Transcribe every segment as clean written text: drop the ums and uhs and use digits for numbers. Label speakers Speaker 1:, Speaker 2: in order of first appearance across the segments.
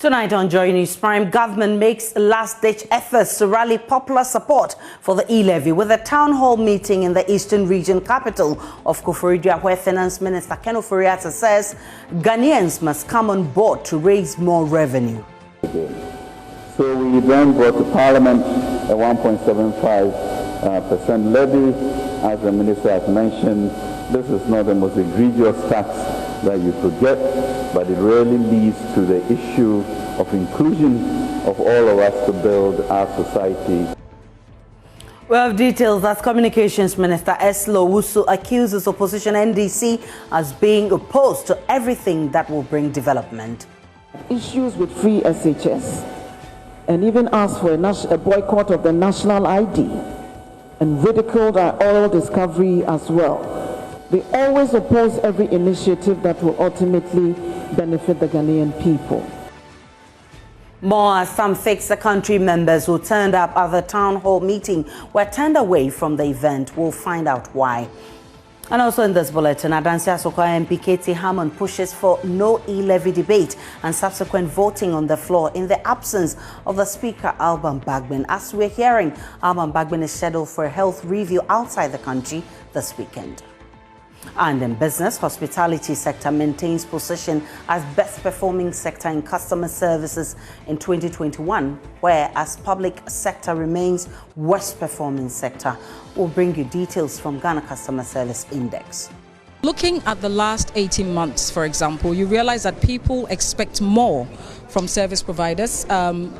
Speaker 1: Tonight on Joy News Prime, government makes last-ditch efforts to rally popular support for the e-levy with a town hall meeting in the Eastern Region capital of Koforidua, where Finance Minister Ken Ofori-Atta says Ghanaians must come on board to raise more revenue.
Speaker 2: So we then brought to Parliament a 1.75% levy. As the Minister has mentioned, this is not the most egregious tax that you could get, but it really leads to the issue of inclusion of all of us to build our society.
Speaker 1: We have details as Communications Minister Eslo Wusu accuses opposition NDC as being opposed to everything that will bring development.
Speaker 3: Issues with free SHS and even asked for a boycott of the national ID and ridiculed our oil discovery as well. They always oppose every initiative that will ultimately benefit the Ghanaian people.
Speaker 1: More as some Fix the Country members who turned up at the town hall meeting were turned away from the event. We'll find out why. And also in this bulletin, Adansi Asokwa MP Katie Hammond pushes for no e-levy debate and subsequent voting on the floor in the absence of the Speaker, Alban Bagbin. As we're hearing, Alban Bagbin is scheduled for a health review outside the country this weekend. And in business, hospitality sector maintains position as best performing sector in customer services in 2021, whereas public sector remains worst performing sector. We'll bring you details from Ghana Customer Service Index.
Speaker 4: Looking at the last 18 months, for example, you realize that people expect more from service providers.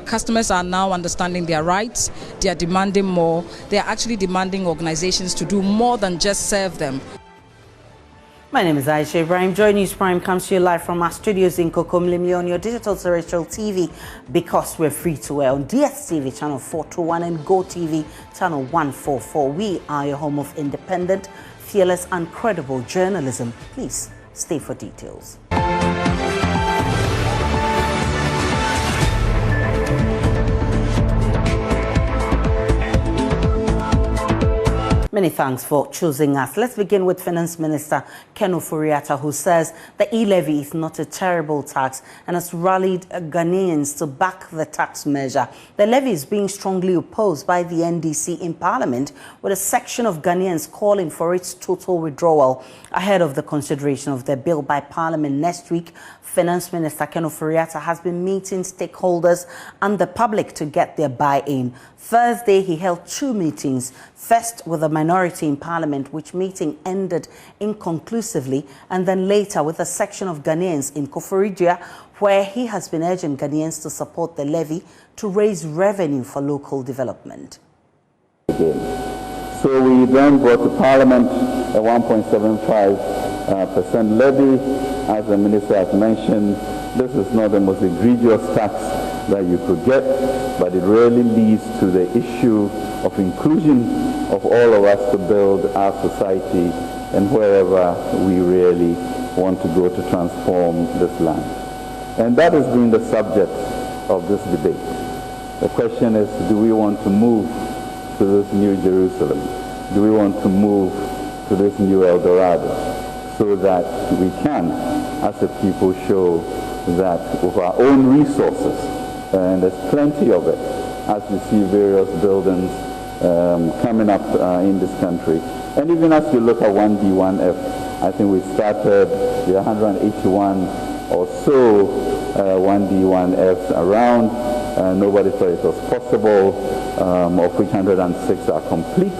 Speaker 4: Customers are now understanding their rights. They are demanding more. They are actually demanding organizations to do more than just serve them.
Speaker 1: My name is Aisha Ibrahim. Joy News Prime comes to you live from our studios in Kokomlimi on your digital terrestrial TV, because we're free to air on DSTV channel 421 and GoTV channel 144. We are your home of independent, fearless and credible journalism. Please stay for details. Many thanks for choosing us. Let's begin with Finance Minister Ken Ofori-Atta, who says the e-levy is not a terrible tax and has rallied Ghanaians to back the tax measure. The levy is being strongly opposed by the NDC in Parliament, with a section of Ghanaians calling for its total withdrawal. Ahead of the consideration of the bill by Parliament next week, Finance Minister Ken Ofori-Atta has been meeting stakeholders and the public to get their buy-in. Thursday, he held two meetings, first with the minority in Parliament, which meeting ended inconclusively, and then later with a section of Ghanaians in Koforidua, where he has been urging Ghanaians to support the levy to raise revenue for local development.
Speaker 2: So we then brought to Parliament a 1.75% levy. As the Minister has mentioned, this is not the most egregious tax that you could get, but it really leads to the issue of inclusion of all of us to build our society and wherever we really want to go to transform this land. And that has been the subject of this debate. The question is, do we want to move to this new Jerusalem? Do we want to move to this new El Dorado, so that we can, as a people, show that with our own resources, and there's plenty of it, as we see various buildings coming up in this country. And even as you look at 1D1F, I think we started the 181 or so 1D1Fs around. Nobody thought it was possible, of which 106 are complete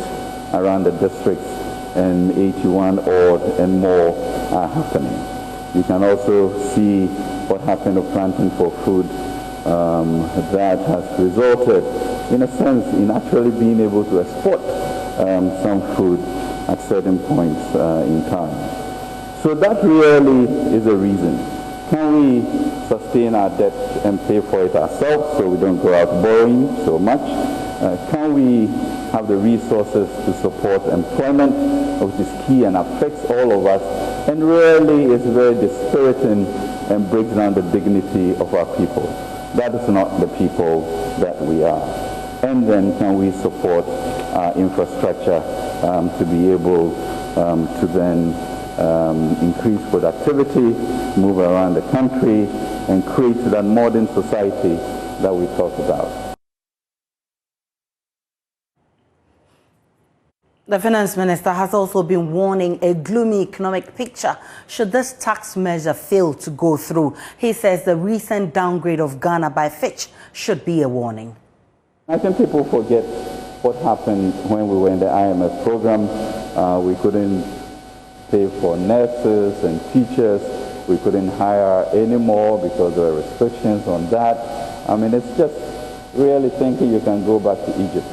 Speaker 2: around the districts, and 81 odd and more are happening. You can also see what happened of planting for food that has resulted, in a sense, in actually being able to export some food at certain points in time. So that really is a reason. Can we sustain our debt and pay for it ourselves so we don't go out borrowing so much? Can we have the resources to support employment, which is key and affects all of us, and really is very dispiriting and breaks down the dignity of our people? That is not the people that we are. And then can we support our infrastructure to be able to then increase productivity, move around the country, and create that modern society that we talk about.
Speaker 1: The finance minister has also been warning a gloomy economic picture should this tax measure fail to go through. He says the recent downgrade of Ghana by Fitch should be a warning.
Speaker 2: I think people forget what happened when we were in the IMF program. We couldn't pay for nurses and teachers. We couldn't hire anymore because there were restrictions on that. I mean, it's just really thinking you can go back to Egypt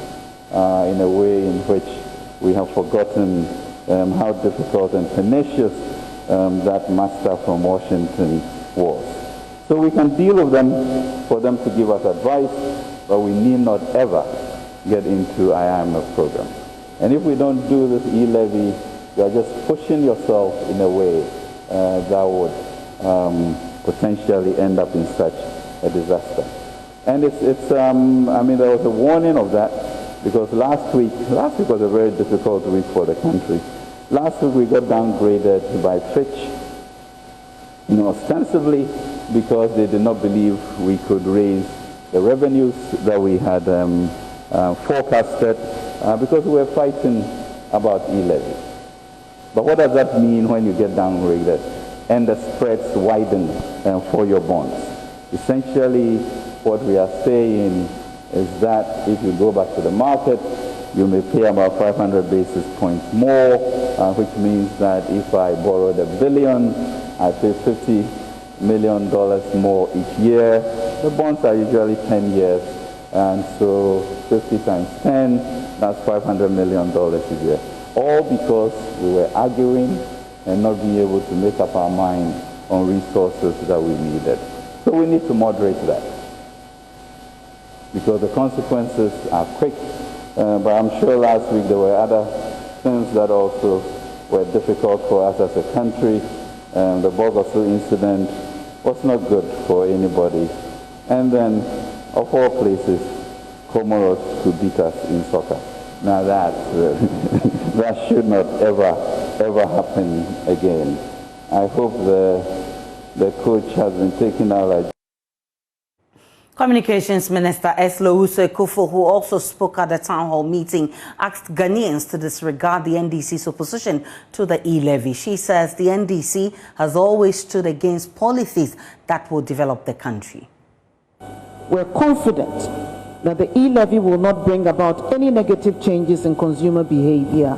Speaker 2: in a way in which we have forgotten how difficult and tenacious that master from Washington was. So we can deal with them for them to give us advice, but we need not ever get into IMF program. And if we don't do this e-levy, you are just pushing yourself in a way that would potentially end up in such a disaster. And I mean, there was a warning of that. Because last week was a very difficult week for the country. Last week we got downgraded by Fitch, ostensibly because they did not believe we could raise the revenues that we had forecasted because we were fighting about e-levy. But what does that mean when you get downgraded and the spreads widen for your bonds? Essentially, what we are saying is that if you go back to the market, you may pay about 500 basis points more, which means that if I borrowed $1 billion, I pay $50 million more each year. The bonds are usually 10 years, and so 50 times 10, that's $500 million a year. All because we were arguing and not being able to make up our mind on resources that we needed. So we need to moderate that, because the consequences are quick. But I'm sure last week there were other things that also were difficult for us as a country. The Bogosu incident was not good for anybody. And then, of all places, Comoros to beat us in soccer. Now that, that should not ever happen again. I hope the coach has been taking our
Speaker 1: Communications Minister Eslo Uso-Ekufo, who also spoke at the town hall meeting, asked Ghanaians to disregard the NDC's opposition to the e-levy. She says the NDC has always stood against policies that will develop the country.
Speaker 3: We're confident that the e-levy will not bring about any negative changes in consumer behavior,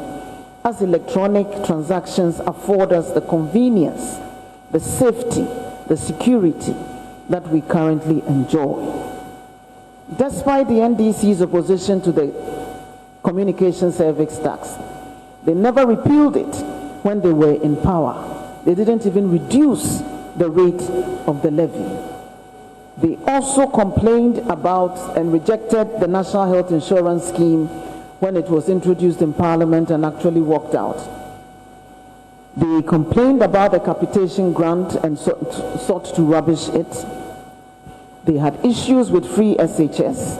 Speaker 3: as electronic transactions afford us the convenience, the safety, the security that we currently enjoy. Despite the NDC's opposition to the communication service tax, they never repealed it when they were in power. They didn't even reduce the rate of the levy. They also complained about and rejected the National Health Insurance Scheme when it was introduced in Parliament and actually walked out. They complained about the capitation grant and sought to rubbish it. They had issues with free SHS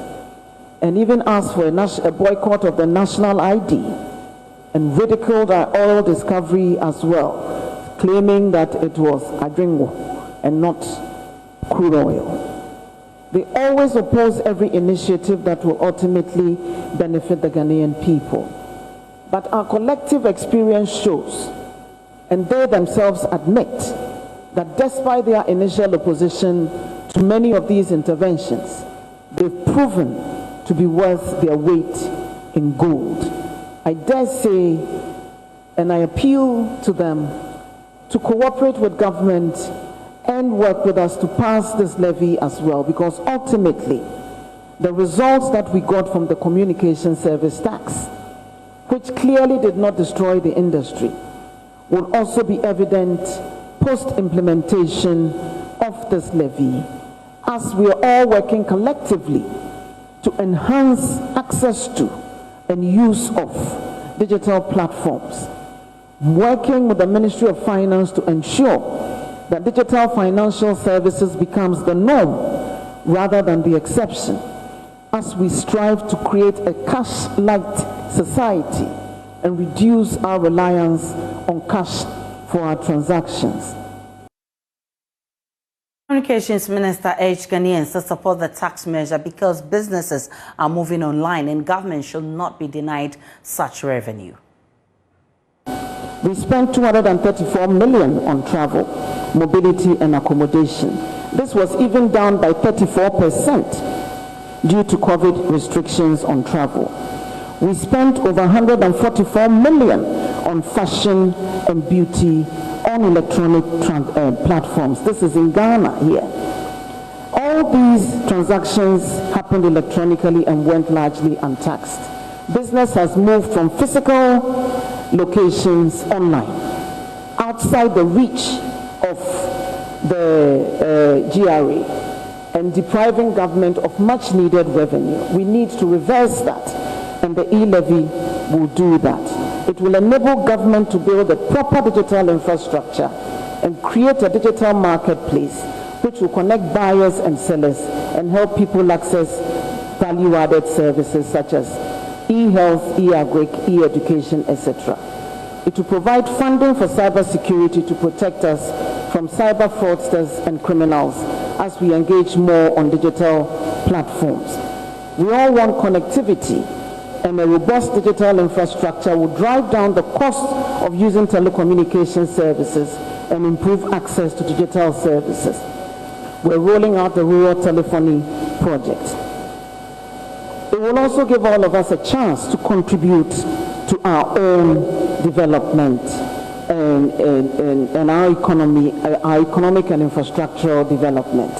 Speaker 3: and even asked for a boycott of the national ID and ridiculed our oil discovery as well, claiming that it was adringo and not crude oil. They always oppose every initiative that will ultimately benefit the Ghanaian people. But our collective experience shows, and they themselves admit, that despite their initial opposition to many of these interventions, they've proven to be worth their weight in gold. I dare say, and I appeal to them to cooperate with government and work with us to pass this levy as well, because ultimately the results that we got from the communication service tax, which clearly did not destroy the industry, will also be evident post-implementation of this levy, as we are all working collectively to enhance access to and use of digital platforms, working with the Ministry of Finance to ensure that digital financial services becomes the norm rather than the exception, as we strive to create a cash-light society and reduce our reliance on cash for our transactions.
Speaker 1: Communications Minister urged Ghanaians to support the tax measure because businesses are moving online and government should not be denied such revenue.
Speaker 3: We spent 234 million on travel, mobility and accommodation. This was even down by 34% due to COVID restrictions on travel. We spent over 144 million on fashion and beauty on electronic platforms. This is in Ghana here. All these transactions happened electronically and went largely untaxed. Business has moved from physical locations online, outside the reach of the GRA, and depriving government of much needed revenue. We need to reverse that, and the e-levy will do that. It will enable government to build a proper digital infrastructure and create a digital marketplace which will connect buyers and sellers and help people access value-added services such as e-health, e-agric, e-education, etc. It will provide funding for cybersecurity to protect us from cyber fraudsters and criminals as we engage more on digital platforms. We all want connectivity, and a robust digital infrastructure will drive down the cost of using telecommunication services and improve access to digital services. We're rolling out the rural telephony project. It will also give all of us a chance to contribute to our own development and our economic and infrastructural development.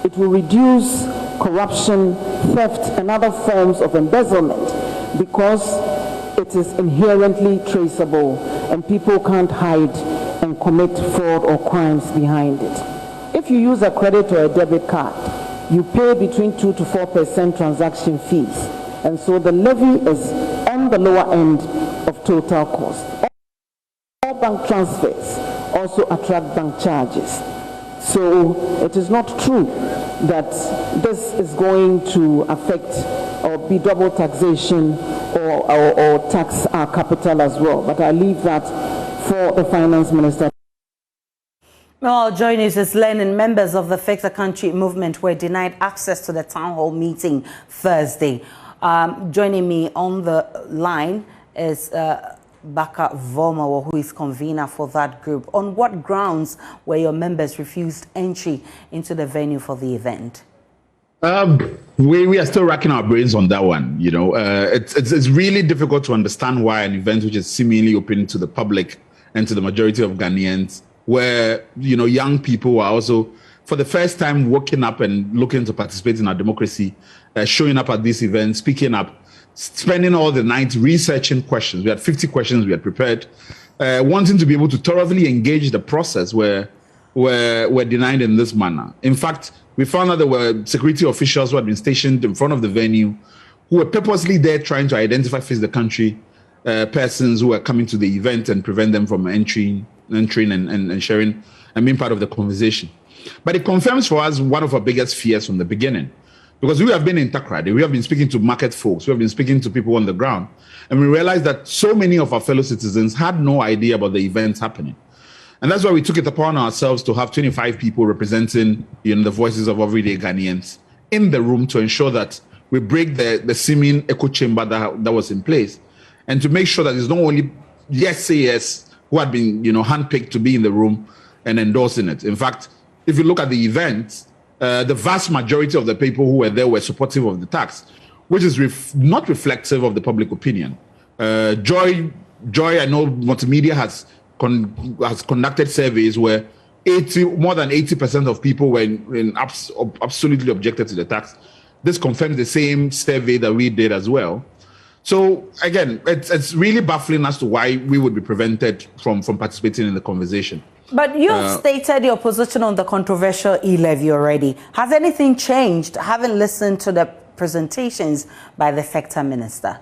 Speaker 3: It will reduce corruption, theft, and other forms of embezzlement because it is inherently traceable and people can't hide and commit fraud or crimes behind it. If you use a credit or a debit card, you pay between 2 to 4% transaction fees, and so the levy is on the lower end of total cost. All bank transfers also attract bank charges. So it is not true that this is going to affect or be double taxation or tax our capital as well. But I leave that for the finance minister.
Speaker 1: Well, joining us is learning members of the Fix the Country movement were denied access to the town hall meeting Thursday. Joining me on the line is Baka Vomawo, who is convener for that group. On what grounds were your members refused entry into the venue for the event?
Speaker 5: We are still racking our brains on that one. You know, it's really difficult to understand why an event which is seemingly open to the public and to the majority of Ghanaians, where, you know, young people are also, for the first time, waking up and looking to participate in our democracy, showing up at this event, speaking up, spending all the night researching questions. We had 50 questions we had prepared, wanting to be able to thoroughly engage the process were denied in this manner. In fact, we found out there were security officials who had been stationed in front of the venue who were purposely there trying to identify Face the Country persons who were coming to the event and prevent them from entering and sharing and being part of the conversation. But it confirms for us one of our biggest fears from the beginning, because we have been in Takrady, we have been speaking to market folks, we have been speaking to people on the ground, and we realized that so many of our fellow citizens had no idea about the events happening. And that's why we took it upon ourselves to have 25 people representing, you know, the voices of everyday Ghanaians in the room to ensure that we break the seeming echo chamber that was in place, and to make sure that it's not only yes say yes who had been, you know, handpicked to be in the room and endorsing it. In fact, if you look at the event, the vast majority of the people who were there were supportive of the tax, which is not reflective of the public opinion. Joy, I know multimedia has conducted surveys where more than 80% of people were absolutely objected to the tax. This confirms the same survey that we did as well. So again, it's really baffling as to why we would be prevented from participating in the conversation.
Speaker 1: But you've stated your position on the controversial e-levy already. Has anything changed, having listened to the presentations by the sector minister?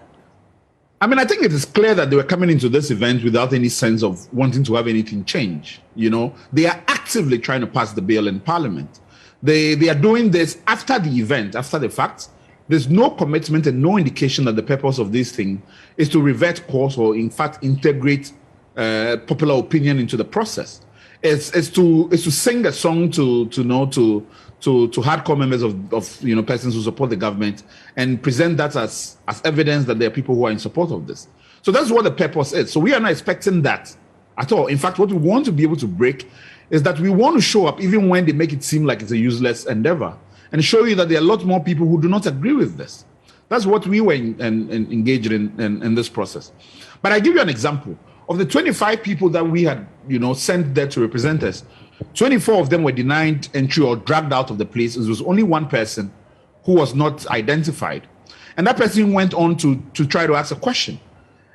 Speaker 5: I mean, I think it is clear that they were coming into this event without any sense of wanting to have anything change. You know, they are actively trying to pass the bill in Parliament. They are doing this after the event, after the fact. There's no commitment and no indication that the purpose of this thing is to revert course or, in fact, integrate popular opinion into the process. is to sing a song to hardcore members of persons who support the government and present that as evidence that there are people who are in support of this. So that's what the purpose is. So we are not expecting that at all. In fact, what we want to be able to break is that we want to show up even when they make it seem like it's a useless endeavor and show you that there are a lot more people who do not agree with this. That's what we were engaged in this process. But I give you an example. Of the 25 people that we had, sent there to represent us, 24 of them were denied entry or dragged out of the place. There was only one person who was not identified. And that person went on to try to ask a question.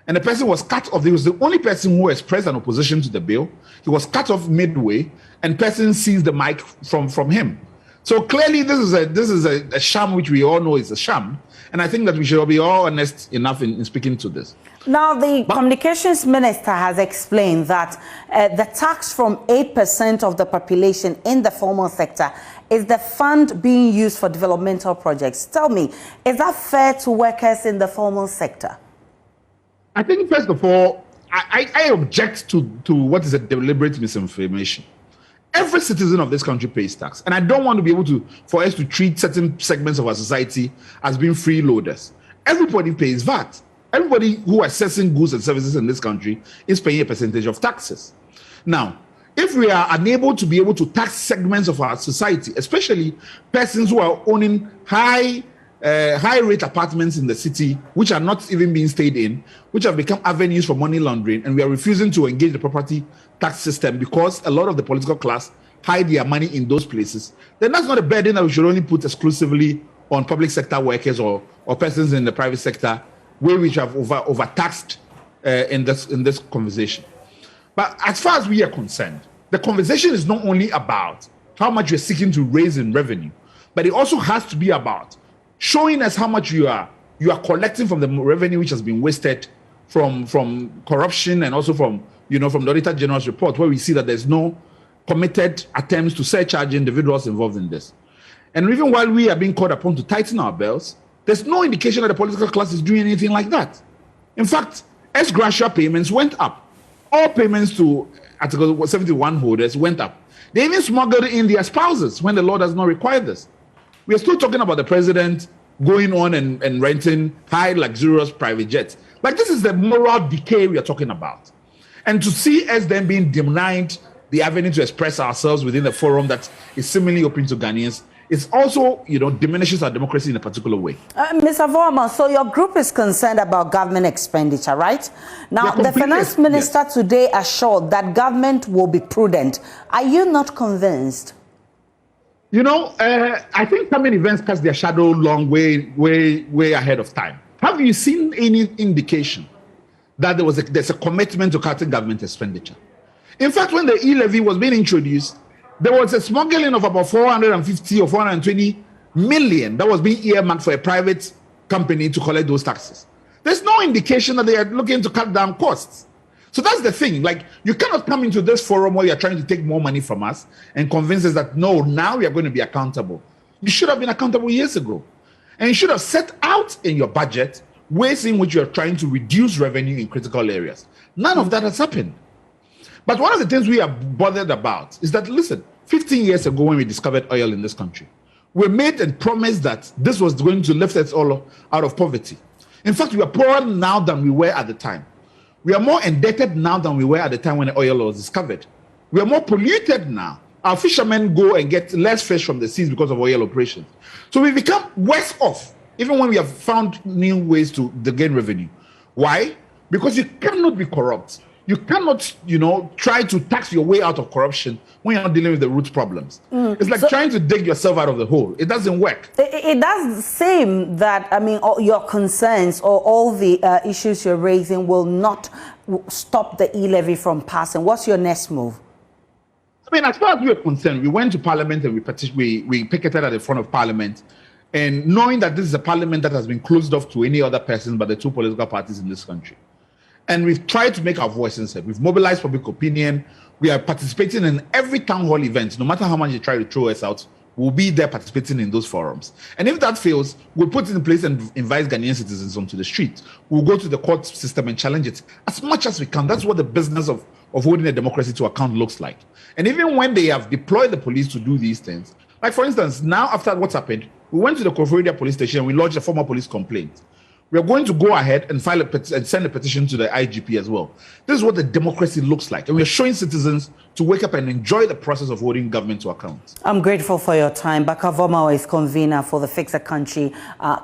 Speaker 5: And the person was cut off. He was the only person who expressed an opposition to the bill. He was cut off midway, and person seized the mic from him. So clearly, this is a sham, which we all know is a sham. And I think that we should be all honest enough in speaking to this.
Speaker 1: Now, the communications minister has explained that the tax from 8% of the population in the formal sector is the fund being used for developmental projects. Tell me, is that fair to workers in the formal sector?
Speaker 5: I think, first of all, I object to what is a deliberate misinformation. Every citizen of this country pays tax. And I don't want to be able for us to treat certain segments of our society as being freeloaders. Everybody pays VAT. Everybody who is assessing goods and services in this country is paying a percentage of taxes. Now, if we are unable to be able to tax segments of our society, especially persons who are owning high rate apartments in the city, which are not even being stayed in, which have become avenues for money laundering, and we are refusing to engage the property tax system because a lot of the political class hide their money in those places, then that's not a burden that we should only put exclusively on public sector workers or persons in the private sector, where we have overtaxed in this conversation. But as far as we are concerned, the conversation is not only about how much you're seeking to raise in revenue, but it also has to be about showing us how much you are collecting from the revenue which has been wasted from corruption, and also from the Auditor General's report, where we see that there's no committed attempts to surcharge individuals involved in this. And even while we are being called upon to tighten our belts, there's no indication that the political class is doing anything like that. In fact, ex gratia payments went up. All payments to Article 71 holders went up. They even smuggled in their spouses when the law does not require this. We are still talking about the president going on and renting high luxurious private jets. Like, this is the moral decay we are talking about. And to see us then being denied the avenue to express ourselves within a forum that is seemingly open to Ghanaians, it also, diminishes our democracy in a particular way.
Speaker 1: Mr. Vorman, so your group is concerned about government expenditure, right? Now, the finance minister today assured that government will be prudent. Are you not convinced?
Speaker 5: I think coming events cast their shadow long way ahead of time. Have you seen any indication that there's a commitment to cutting government expenditure? In fact, when the e-levy was being introduced, there was a smuggling of about 450 or 420 million that was being earmarked for a private company to collect those taxes. There's no indication that they are looking to cut down costs. So that's the thing. Like, you cannot come into this forum where you're trying to take more money from us and convince us that, no, now we are going to be accountable. You should have been accountable years ago. And you should have set out in your budget ways in which you're trying to reduce revenue in critical areas. None of that has happened. But one of the things we are bothered about is that, listen, 15 years ago when we discovered oil in this country, we made and promised that this was going to lift us all out of poverty. In fact, we are poorer now than we were at the time. We are more indebted now than we were at the time when the oil was discovered. We are more polluted now. Our fishermen go and get less fish from the seas because of oil operations. So we become worse off, even when we have found new ways to gain revenue. Why? Because you cannot be corrupt. You cannot, try to tax your way out of corruption when you're not dealing with the root problems. It's like trying to dig yourself out of the hole. It doesn't work.
Speaker 1: It does seem that, all your concerns or all the issues you're raising will not stop the e-levy from passing. What's your next move?
Speaker 5: As far as we are concerned, we went to Parliament and we picketed at the front of Parliament. And knowing that this is a Parliament that has been closed off to any other person but the two political parties in this country. And we've tried to make our voices heard. We've mobilized public opinion. We are participating in every town hall event. No matter how much they try to throw us out, we'll be there participating in those forums. And if that fails, we'll put it in place and invite Ghanaian citizens onto the street. We'll go to the court system and challenge it as much as we can. That's what the business of of holding a democracy to account looks like. And even when they have deployed the police to do these things, like for instance, now after what's happened, we went to the Koforidua police station and we lodged a formal police complaint. We are going to go ahead and file and send a petition to the IGP as well. This is what the democracy looks like. And we are showing citizens to wake up and enjoy the process of holding government to account.
Speaker 1: I'm grateful for your time. Bakavomo is convener for the Fix the Country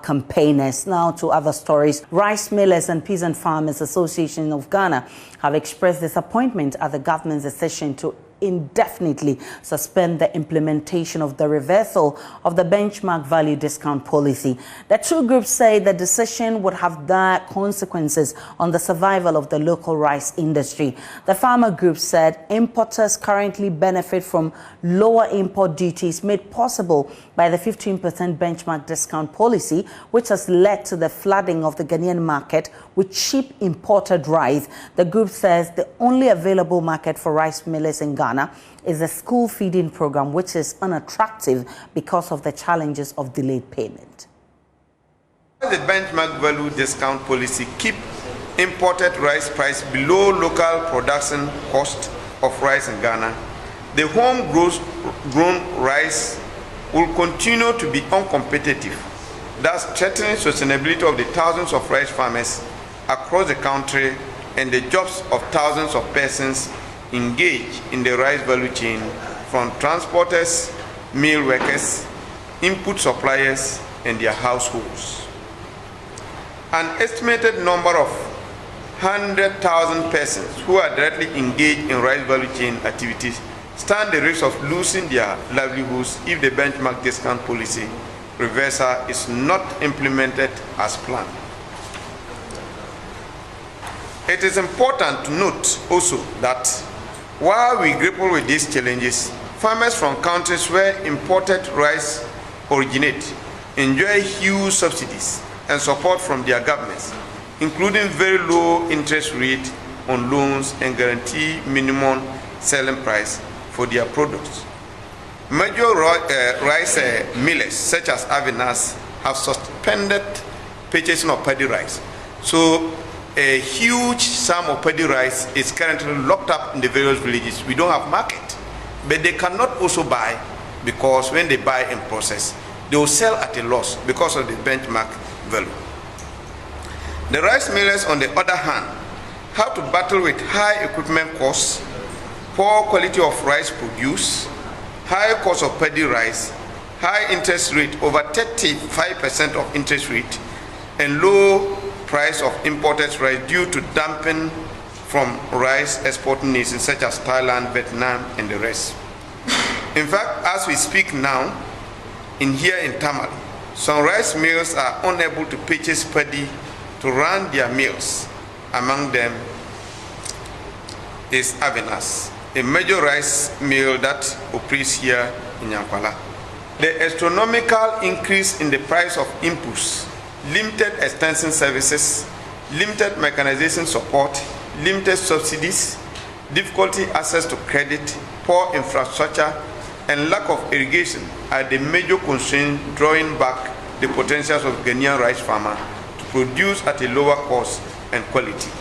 Speaker 1: campaigners. Now to other stories. Rice Millers and Peasant Farmers Association of Ghana have expressed disappointment at the government's decision to indefinitely suspend the implementation of the reversal of the benchmark value discount policy. The two groups say the decision would have dire consequences on the survival of the local rice industry. The farmer group said importers currently benefit from lower import duties made possible by the 15% benchmark discount policy, which has led to the flooding of the Ghanaian market with cheap imported rice. The group says the only available market for rice millers in Ghana is the school feeding program, which is unattractive because of the challenges of delayed payment.
Speaker 6: The benchmark value discount policy keep imported rice price below local production cost of rice in Ghana. The home-grown rice will continue to be uncompetitive, thus threatening sustainability of the thousands of rice farmers across the country and the jobs of thousands of persons engaged in the rice value chain, from transporters, mill workers, input suppliers, and their households. An estimated number of 100,000 persons who are directly engaged in rice value chain activities stand the risk of losing their livelihoods if the benchmark discount policy reversal is not implemented as planned. It is important to note also that while we grapple with these challenges, farmers from countries where imported rice originate enjoy huge subsidies and support from their governments, including very low interest rate on loans and guarantee minimum selling price for their products. Major rice millers such as Avinas have suspended purchasing of paddy rice. So a huge sum of paddy rice is currently locked up in the various villages. We don't have market, but they cannot also buy, because when they buy and process, they will sell at a loss because of the benchmark value. The rice millers, on the other hand, have to battle with high equipment costs, poor quality of rice produce, high cost of paddy rice, high interest rate, over 35% of interest rate, and low price of imported rice due to dumping from rice exporting nations such as Thailand, Vietnam, and the rest. In fact, as we speak now, here in Tamale, some rice mills are unable to purchase paddy to run their mills. Among them is Avinas, a major rice mill that operates here in Yankwala. The astronomical increase in the price of inputs, limited extension services, limited mechanization support, limited subsidies, difficulty access to credit, poor infrastructure, and lack of irrigation are the major constraints drawing back the potentials of Ghanaian rice farmer to produce at a lower cost and quality.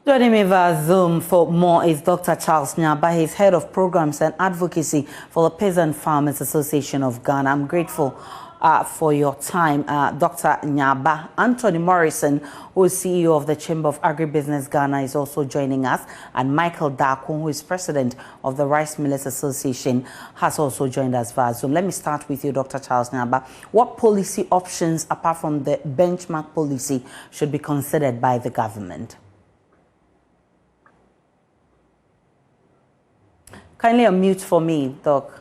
Speaker 1: Joining me via Zoom for more is Dr. Charles Nyaba. He's Head of Programs and Advocacy for the Peasant Farmers Association of Ghana. I'm grateful for your time, Dr. Nyaba. Anthony Morrison, who is CEO of the Chamber of Agribusiness Ghana, is also joining us. And Michael Darko, who is President of the Rice Millers Association, has also joined us via Zoom. Let me start with you, Dr. Charles Nyaba. What policy options, apart from the benchmark policy, should be considered by the government? Kindly unmute for me, Doc.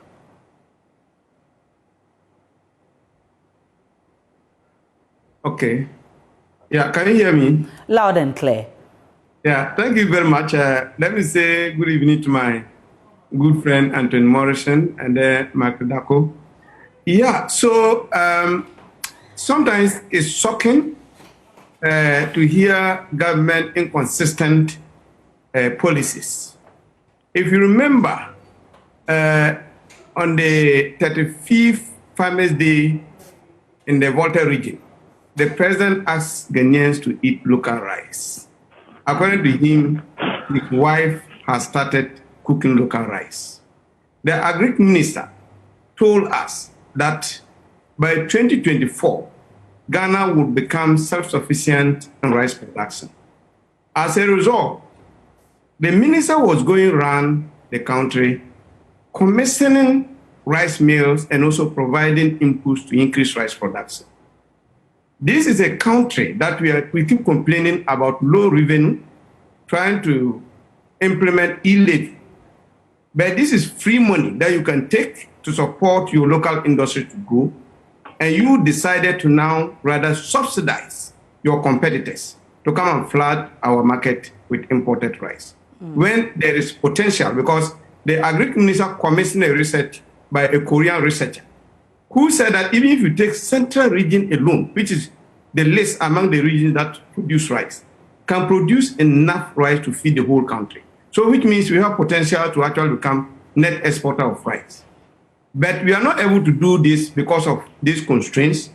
Speaker 7: Okay. Yeah, can you hear me?
Speaker 1: Loud and clear.
Speaker 7: Yeah, thank you very much. Let me say good evening to my good friend Anthony Morrison and then Michael Dako. Yeah, so sometimes it's shocking to hear government inconsistent policies. If you remember, on the 35th Farmers' Day in the Volta region, the president asked Ghanaians to eat local rice. According to him, his wife has started cooking local rice. The Agri Minister told us that by 2024, Ghana would become self-sufficient in rice production. As a result, the minister was going around the country commissioning rice mills and also providing inputs to increase rice production. This is a country that we keep complaining about low revenue, trying to implement e-levy. But this is free money that you can take to support your local industry to grow, and you decided to now rather subsidize your competitors to come and flood our market with imported rice. When there is potential, because the Agri Minister commissioned a research by a Korean researcher who said that even if you take central region alone, which is the least among the regions that produce rice, can produce enough rice to feed the whole country. So which means we have potential to actually become net exporter of rice. But we are not able to do this because of these constraints.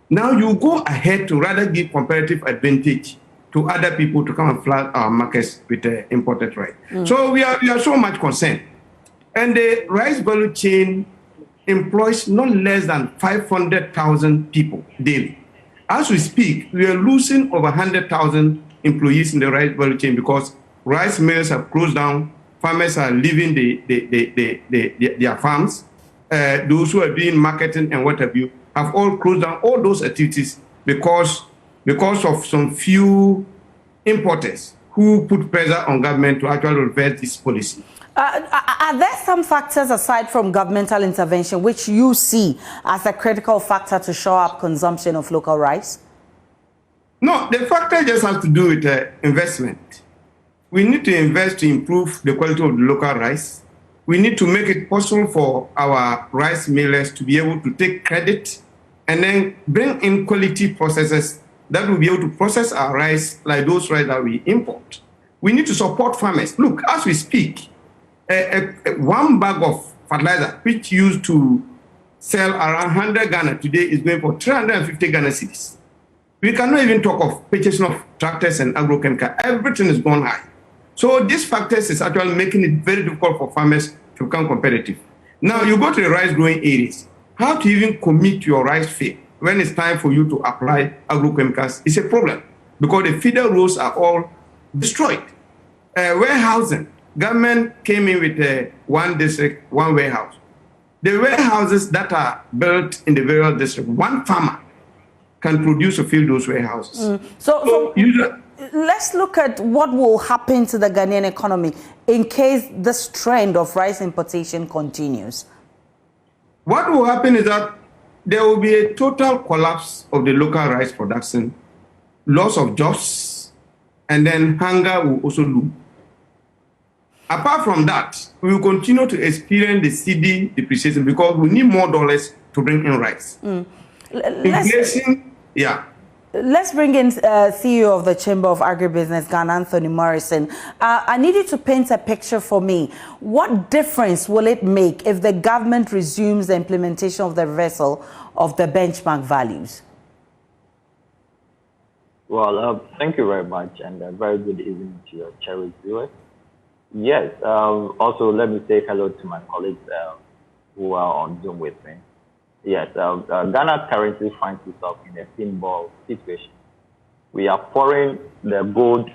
Speaker 7: Now you go ahead to rather give comparative advantage to other people to come and flood our markets with imported rice. So we are so much concerned. And the rice value chain employs not less than 500,000 people daily. As we speak, we are losing over 100,000 employees in the rice value chain because rice mills have closed down, farmers are leaving their farms, those who are doing marketing and what have you have all closed down all those activities because of some few importers who put pressure on government to actually reverse this policy.
Speaker 1: Are there some factors aside from governmental intervention which you see as a critical factor to show up consumption of local rice?
Speaker 7: No, the factor just has to do with investment. We need to invest to improve the quality of the local rice. We need to make it possible for our rice millers to be able to take credit and then bring in quality processes that will be able to process our rice like those rice that we import. We need to support farmers. Look, as we speak, one bag of fertilizer, which used to sell around 100 Ghana today, is going for 350 Ghana cedis. We cannot even talk of purchasing of tractors and agrochemical. Everything is gone high. So these factors is actually making it very difficult for farmers to become competitive. Now you go to the rice growing areas. How to even commit your rice field when it's time for you to apply agrochemicals is a problem because the feeder rows are all destroyed. Warehousing. Government came in with one district, one warehouse. The warehouses that are built in the various districts, one farmer can produce or fill those warehouses.
Speaker 1: So let's look at what will happen to the Ghanaian economy in case this trend of rice importation continues.
Speaker 7: What will happen is that there will be a total collapse of the local rice production, loss of jobs, and then hunger will also loom. Apart from that, we will continue to experience the cedi depreciation because we need more dollars to bring in rice. Inflation, yeah.
Speaker 1: Let's bring in CEO of the Chamber of Agribusiness, Ghana, Anthony Morrison. I need you to paint a picture for me. What difference will it make if the government resumes the implementation of the reversal of the benchmark values?
Speaker 8: Well, thank you very much, and a very good evening to your cherished viewers. Yes, also let me say hello to my colleagues who are on Zoom with me. Yes, Ghana currently finds itself in a pinball situation. We are pouring the gold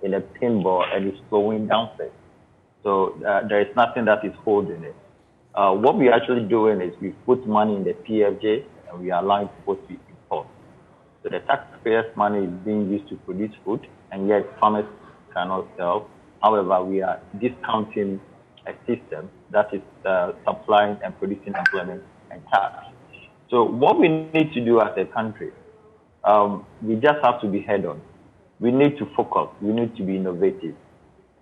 Speaker 8: in a pinball and it's flowing downstairs. So there is nothing that is holding it. What we are actually doing is we put money in the PFJ and we are allowing people to import. So the taxpayers' money is being used to produce food, and yet farmers cannot sell. However, we are discounting a system that is supplying and producing employment and tax. So what we need to do as a country, we just have to be head-on. We need to focus. We need to be innovative.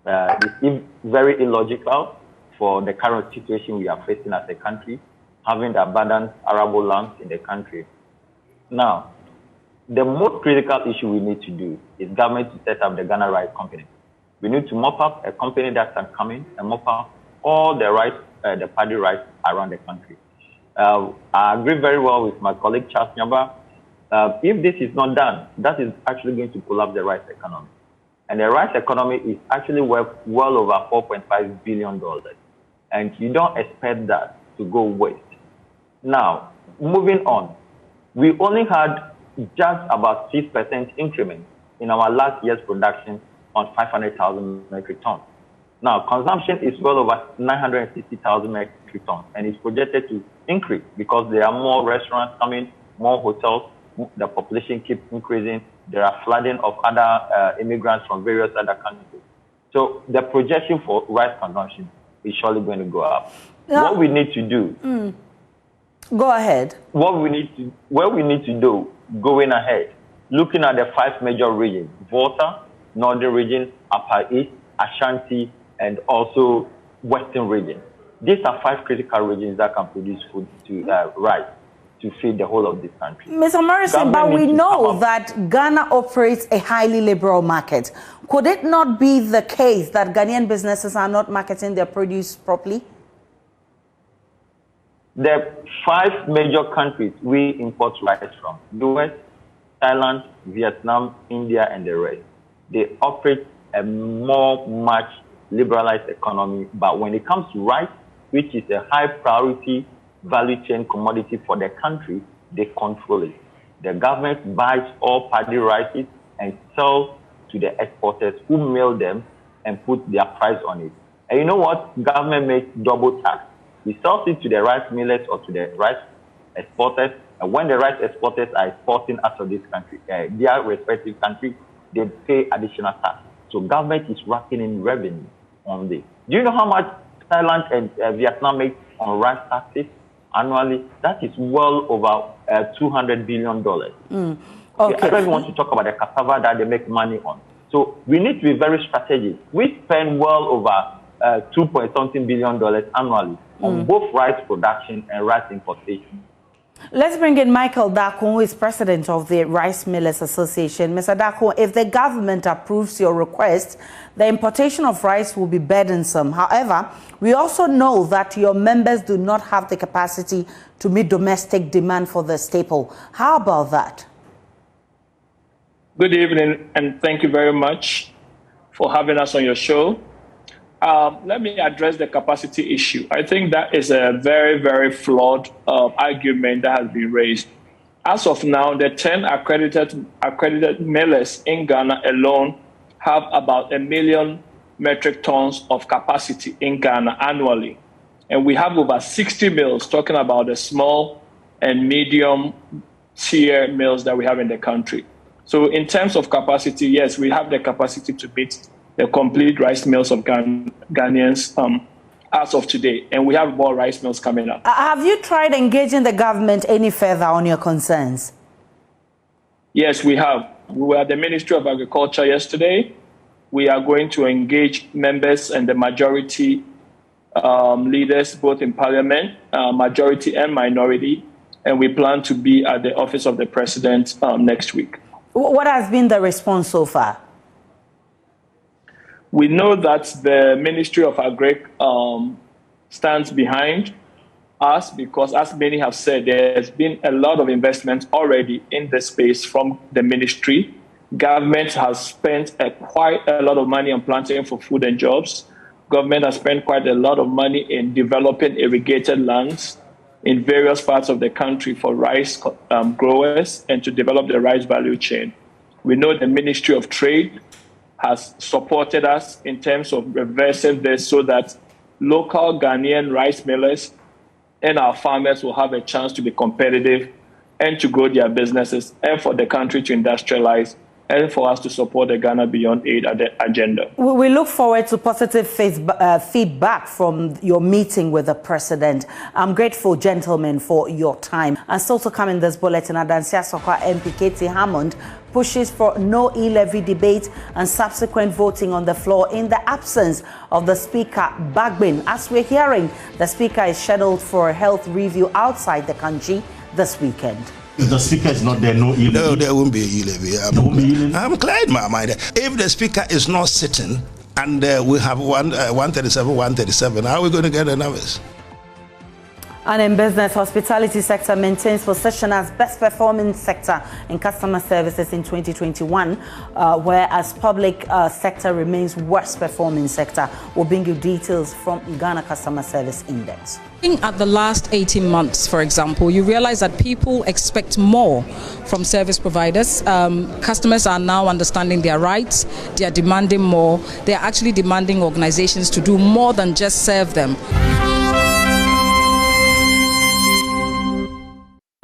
Speaker 8: It's very illogical for the current situation we are facing as a country, having the abundant arable lands in the country. Now, the most critical issue we need to do is government to set up the Ghana Rice Company. We need to mop up a company that can come in and mop up all the rice, the paddy rice around the country. I agree very well with my colleague Charles Nyaba. If this is not done, that is actually going to collapse the rice economy. And the rice economy is actually worth well over $4.5 billion. And you don't expect that to go waste. Now, moving on, we only had just about 6% increment in our last year's production on 500,000 metric tons. Now, consumption is well over 960,000 metric tons, and it's projected to increase because there are more restaurants coming, more hotels, the population keeps increasing, there are flooding of other immigrants from various other countries. So the projection for rice consumption is surely going to go up. Yeah. What we need to do...
Speaker 1: Go ahead.
Speaker 8: What we need to do going ahead, looking at the 5 major regions, Volta, Northern region, Upper East, Ashanti, and also Western region. These are 5 critical regions that can produce food to rice to feed the whole of this country.
Speaker 1: Mr. Morrison, but we know that Ghana operates a highly liberal market. Could it not be the case that Ghanaian businesses are not marketing their produce properly?
Speaker 8: The 5 major countries we import rice from, US, Thailand, Vietnam, India, and the rest, they operate a much liberalized economy. But when it comes to rice, which is a high priority value chain commodity for the country, they control it. The government buys all paddy rices and sells to the exporters who mill them and put their price on it. And you know what? Government makes double tax. We sell it to the rice millers or to the rice exporters. And when the rice exporters are exporting out of this country, their respective country, they pay additional tax. So government is racking in revenue on this. Do you know how much Thailand and Vietnam make on rice taxes annually? That is well over $200 billion. Okay. I don't even want to talk about the cassava that they make money on. So we need to be very strategic. We spend well over $2.something billion annually on both rice production and rice importation.
Speaker 1: Let's bring in Michael Dako, who is president of the Rice Millers Association. Mr. Dako, if the government approves your request, the importation of rice will be burdensome. However, we also know that your members do not have the capacity to meet domestic demand for the staple. How about that?
Speaker 9: Good evening, and thank you very much for having us on your show. Let me address the capacity issue. I think that is a very, very flawed argument that has been raised. As of now, the 10 accredited millers in Ghana alone have about 1 million metric tons of capacity in Ghana annually. And we have over 60 mills, talking about the small and medium tier mills that we have in the country. So in terms of capacity, yes, we have the capacity to meet the complete rice mills of Ghanaians as of today. And we have more rice mills coming up.
Speaker 1: Have you tried engaging the government any further on your concerns?
Speaker 9: Yes, we have. We were at the Ministry of Agriculture yesterday. We are going to engage members and the majority leaders, both in Parliament, majority and minority. And we plan to be at the Office of the President next week.
Speaker 1: What has been the response so far?
Speaker 9: We know that the Ministry of Agri stands behind us because, as many have said, there's been a lot of investment already in the space from the ministry. Government has spent quite a lot of money on planting for food and jobs. Government has spent quite a lot of money in developing irrigated lands in various parts of the country for rice growers and to develop the rice value chain. We know the Ministry of Trade has supported us in terms of reversing this so that local Ghanaian rice millers and our farmers will have a chance to be competitive and to grow their businesses and for the country to industrialize and for us to support the Ghana Beyond Aid agenda. We
Speaker 1: look forward to positive feedback from your meeting with the president. I'm grateful, gentlemen, for your time. And still to come in this bulletin, Adansia Sokwa MP Katie Hammond pushes for no e-levy debate and subsequent voting on the floor in the absence of the Speaker, Bagbin. As we're hearing, the Speaker is scheduled for a health review outside the country this weekend.
Speaker 10: If the Speaker is not there, no e-levy?
Speaker 11: No, there won't be e-levy. I'm clear in my mind. If the Speaker is not sitting and we have 137, how are we going to get the numbers?
Speaker 1: And in business, hospitality sector maintains position as best performing sector in customer services in 2021, whereas public sector remains worst performing sector. We'll bring you details from Ghana Customer Service Index.
Speaker 4: Looking at the last 18 months, for example, you realize that people expect more from service providers. Customers are now understanding their rights. They are demanding more. They are actually demanding organizations to do more than just serve them.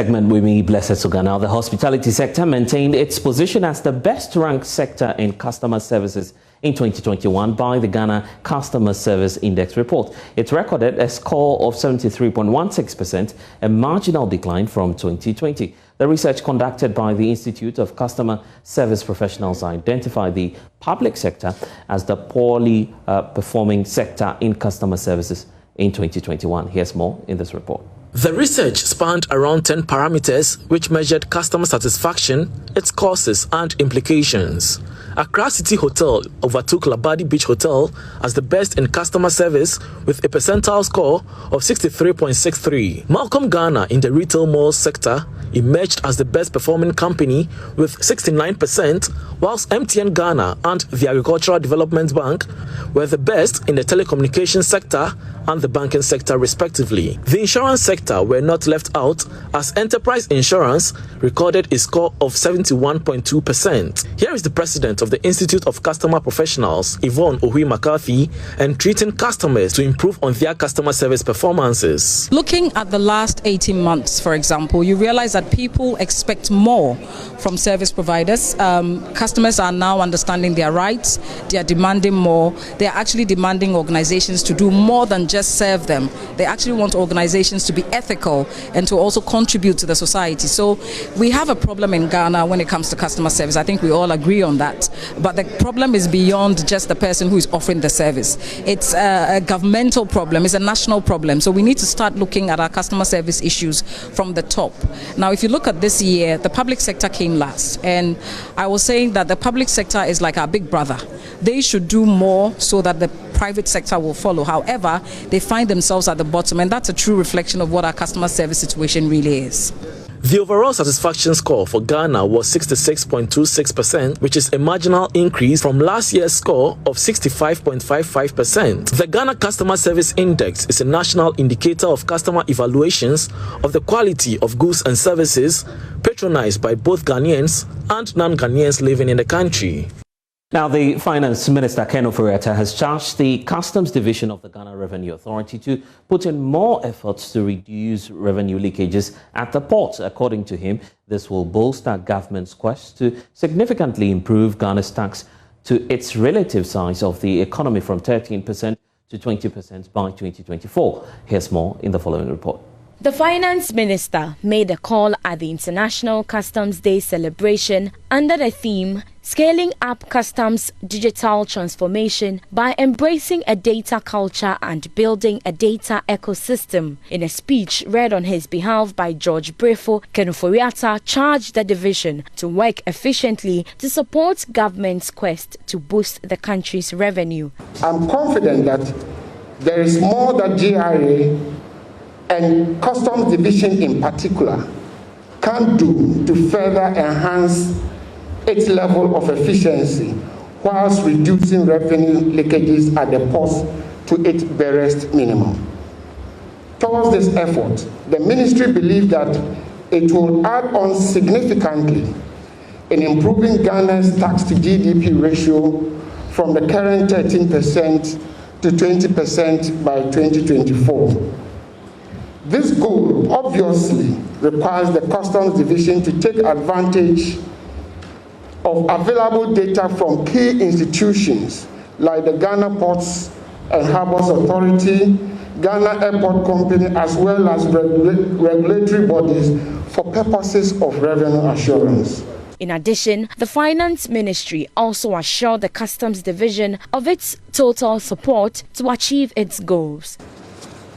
Speaker 12: Segment with me, Blessed Sugana. The hospitality sector maintained its position as the best-ranked sector in customer services in 2021 by the Ghana Customer Service Index report. It recorded a score of 73.16%, a marginal decline from 2020. The research conducted by the Institute of Customer Service Professionals identified the public sector as the poorly performing sector in customer services in 2021. Here's more in this report.
Speaker 13: The research spanned around 10 parameters which measured customer satisfaction, its causes and implications. Accra City Hotel overtook Labadi Beach Hotel as the best in customer service with a percentile score of 63.63. Malcolm Ghana in the retail mall sector emerged as the best performing company with 69%, whilst MTN Ghana and the Agricultural Development Bank were the best in the telecommunications sector and the banking sector respectively. The insurance sector were not left out as Enterprise Insurance recorded a score of 71.2%. Here is the president of the Institute of Customer Professionals, Yvonne Ohui McCarthy, entreating customers to improve on their customer service performances.
Speaker 4: Looking at the last 18 months, for example, you realize that people expect more from service providers. Customers are now understanding their rights. They are demanding more. They are actually demanding organizations to do more than just serve them. They actually want organizations to be ethical and to also contribute to the society. So we have a problem in Ghana when it comes to customer service. I think we all agree on that. But the problem is beyond just the person who is offering the service. It's a governmental problem. It's a national problem. So we need to start looking at our customer service issues from the top. Now, if you look at this year, the public sector came last. And I was saying that the public sector is like our big brother. They should do more so that the private sector will follow. However, they find themselves at the bottom, and that's a true reflection of what our customer service situation really is.
Speaker 13: The overall satisfaction score for Ghana was 66.26%, which is a marginal increase from last year's score of 65.55%. The Ghana Customer Service Index is a national indicator of customer evaluations of the quality of goods and services patronized by both Ghanaians and non-Ghanaians living in the country.
Speaker 12: Now, the Finance Minister, Ken Ofori-Atta, has charged the Customs Division of the Ghana Revenue Authority to put in more efforts to reduce revenue leakages at the ports. According to him, this will bolster government's quest to significantly improve Ghana's tax to its relative size of the economy from 13% to 20% by 2024. Here's more in the following report.
Speaker 14: The Finance Minister made a call at the International Customs Day celebration under the theme Scaling Up Customs Digital Transformation by Embracing a Data Culture and Building a Data Ecosystem. In a speech read on his behalf by George Brefo, Ken Ofori-Atta charged the division to work efficiently to support government's quest to boost the country's revenue.
Speaker 15: I'm confident that there is more that GRA and Customs Division in particular can do to further enhance its level of efficiency whilst reducing revenue leakages at the ports to its barest minimum. Towards this effort, the ministry believes that it will add on significantly in improving Ghana's tax to GDP ratio from the current 13% to 20% by 2024. This goal obviously requires the Customs Division to take advantage of available data from key institutions like the Ghana Ports and Harbours Authority, Ghana Airport Company, as well as regulatory bodies for purposes of revenue assurance.
Speaker 14: In addition, the Finance Ministry also assured the Customs Division of its total support to achieve its goals.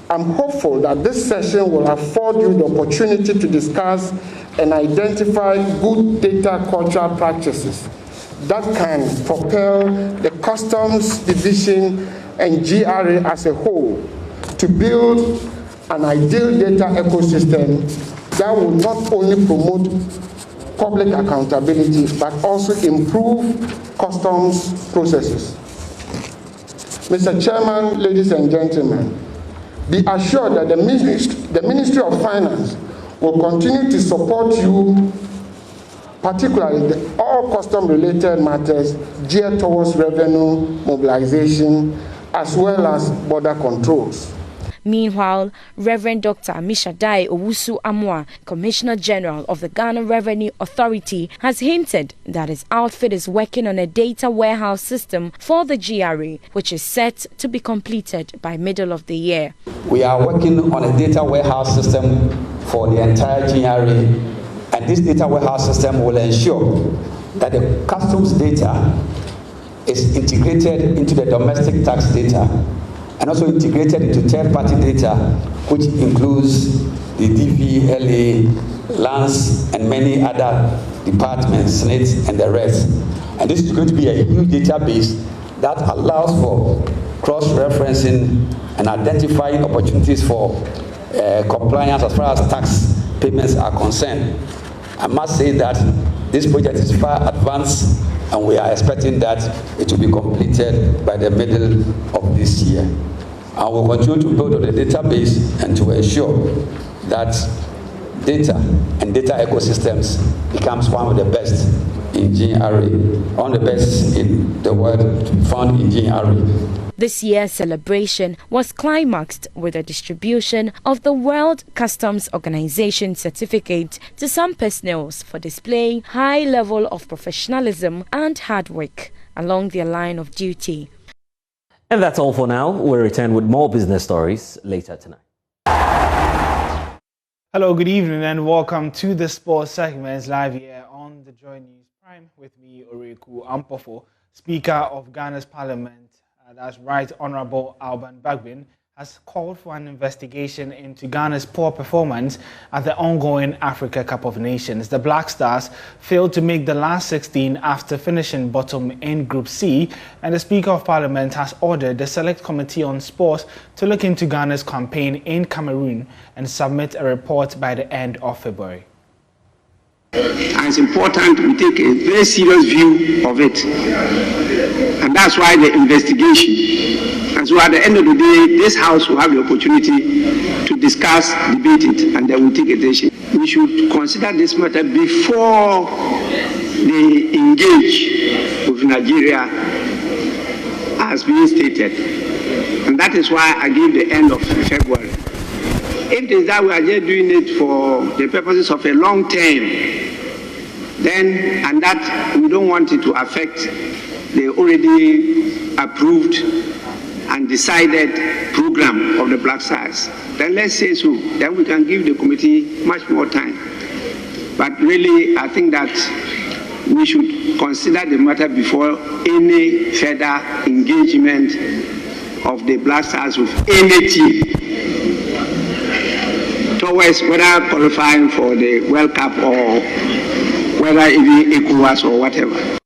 Speaker 15: I'm hopeful that this session will afford you the opportunity to discuss and identify good data cultural practices that can propel the Customs Division and GRA as a whole to build an ideal data ecosystem that will not only promote public accountability, but also improve customs processes. Mr. Chairman, ladies and gentlemen, be assured that the Ministry of Finance will continue to support you, particularly all custom-related matters geared towards revenue mobilization, as well as border controls.
Speaker 14: Meanwhile, Reverend Dr. Amishadai Owusu Amwa, Commissioner General of the Ghana Revenue Authority, has hinted that his outfit is working on a data warehouse system for the GRA, which is set to be completed by middle of the year.
Speaker 16: We are working on a data warehouse system for the entire GRA, and this data warehouse system will ensure that the customs data is integrated into the domestic tax data and also integrated into third-party data, which includes the DVLA, LANS, and many other departments, SNIT, and the rest. And this is going to be a huge database that allows for cross-referencing and identifying opportunities for compliance as far as tax payments are concerned. I must say that this project is far advanced, and we are expecting that it will be completed by the middle of this year. And we'll continue to build on the database and to ensure that data and data ecosystems becomes one of the best in GRA, one of the best in the world to be found in GRA.
Speaker 14: This year's celebration was climaxed with the distribution of the World Customs Organization certificate to some personnel for displaying high level of professionalism and hard work along their line of duty.
Speaker 12: And that's all for now. We'll return with more business stories later tonight.
Speaker 17: Hello, good evening and welcome to the sports segments live here on the Joy News Prime with me, Oreku Ampofo, Speaker of Ghana's Parliament. That's Right Honorable Alban Bagbin has called for an investigation into Ghana's poor performance at the ongoing Africa Cup of Nations. The Black Stars failed to make the last 16 after finishing bottom in Group C, and the Speaker of Parliament has ordered the Select Committee on Sports to look into Ghana's campaign in Cameroon and submit a report by the end of February.
Speaker 18: And it's important we take a very serious view of it. And that's why the investigation. And so at the end of the day, this House will have the opportunity to discuss, debate it, and then we'll take a decision. We should consider this matter before they engage with Nigeria as being stated. And that is why I gave the end of February. If it is that we are just doing it for the purposes of a long term, then, and that we don't want it to affect the already approved and decided program of the Black Stars, then let's say so. Then we can give the committee much more time. But really, I think that we should consider the matter before any further engagement of the Black Stars with any team towards whether qualifying for the World Cup or whether even ECOWAS or whatever.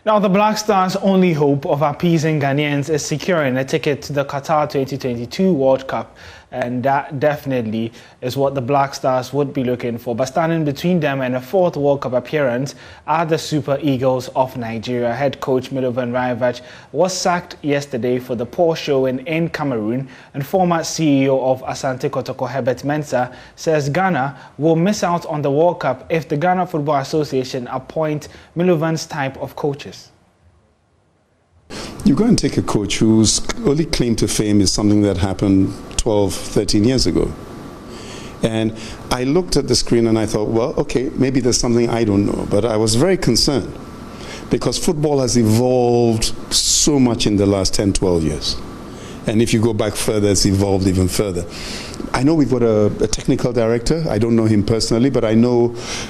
Speaker 17: Now, the Black Stars' only hope of appeasing Ghanaians is securing a ticket to the Qatar 2022 World Cup, and that definitely is what the Black Stars would be looking for. But standing between them and a fourth World Cup appearance are the Super Eagles of Nigeria. Head coach Milovan Rajevac was sacked yesterday for the poor showing in Cameroon, and former CEO of Asante Kotoko Herbert Mensah says Ghana will miss out on the World Cup if the Ghana Football Association appoint Milovan's type of coaches.
Speaker 19: You go and take a coach whose only claim to fame is something that happened 12, 13 years ago. And I looked at the screen and I thought, well, okay, maybe there's something I don't know. But I was very concerned because football has evolved so much in the last 10, 12 years. And if you go back further, it's evolved even further. I know we've got a technical director. I don't know him personally, but I know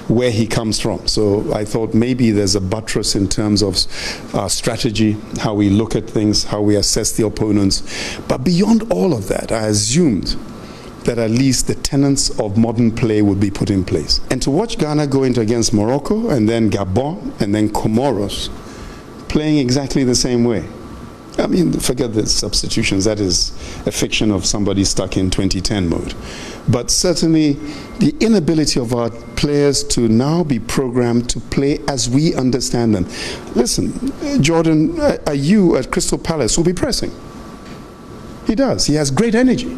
Speaker 19: where he comes from. So I thought maybe there's a buttress in terms of our strategy, how we look at things, how we assess the opponents. But beyond all of that, I assumed that at least the tenets of modern play would be put in place. And to watch Ghana go into against Morocco and then Gabon and then Comoros playing exactly the same way, I mean, forget the substitutions. That is a fiction of somebody stuck in 2010 mode. But certainly, the inability of our players to now be programmed to play as we understand them. Listen, Jordan, you at Crystal Palace will be pressing. He does. He has great energy.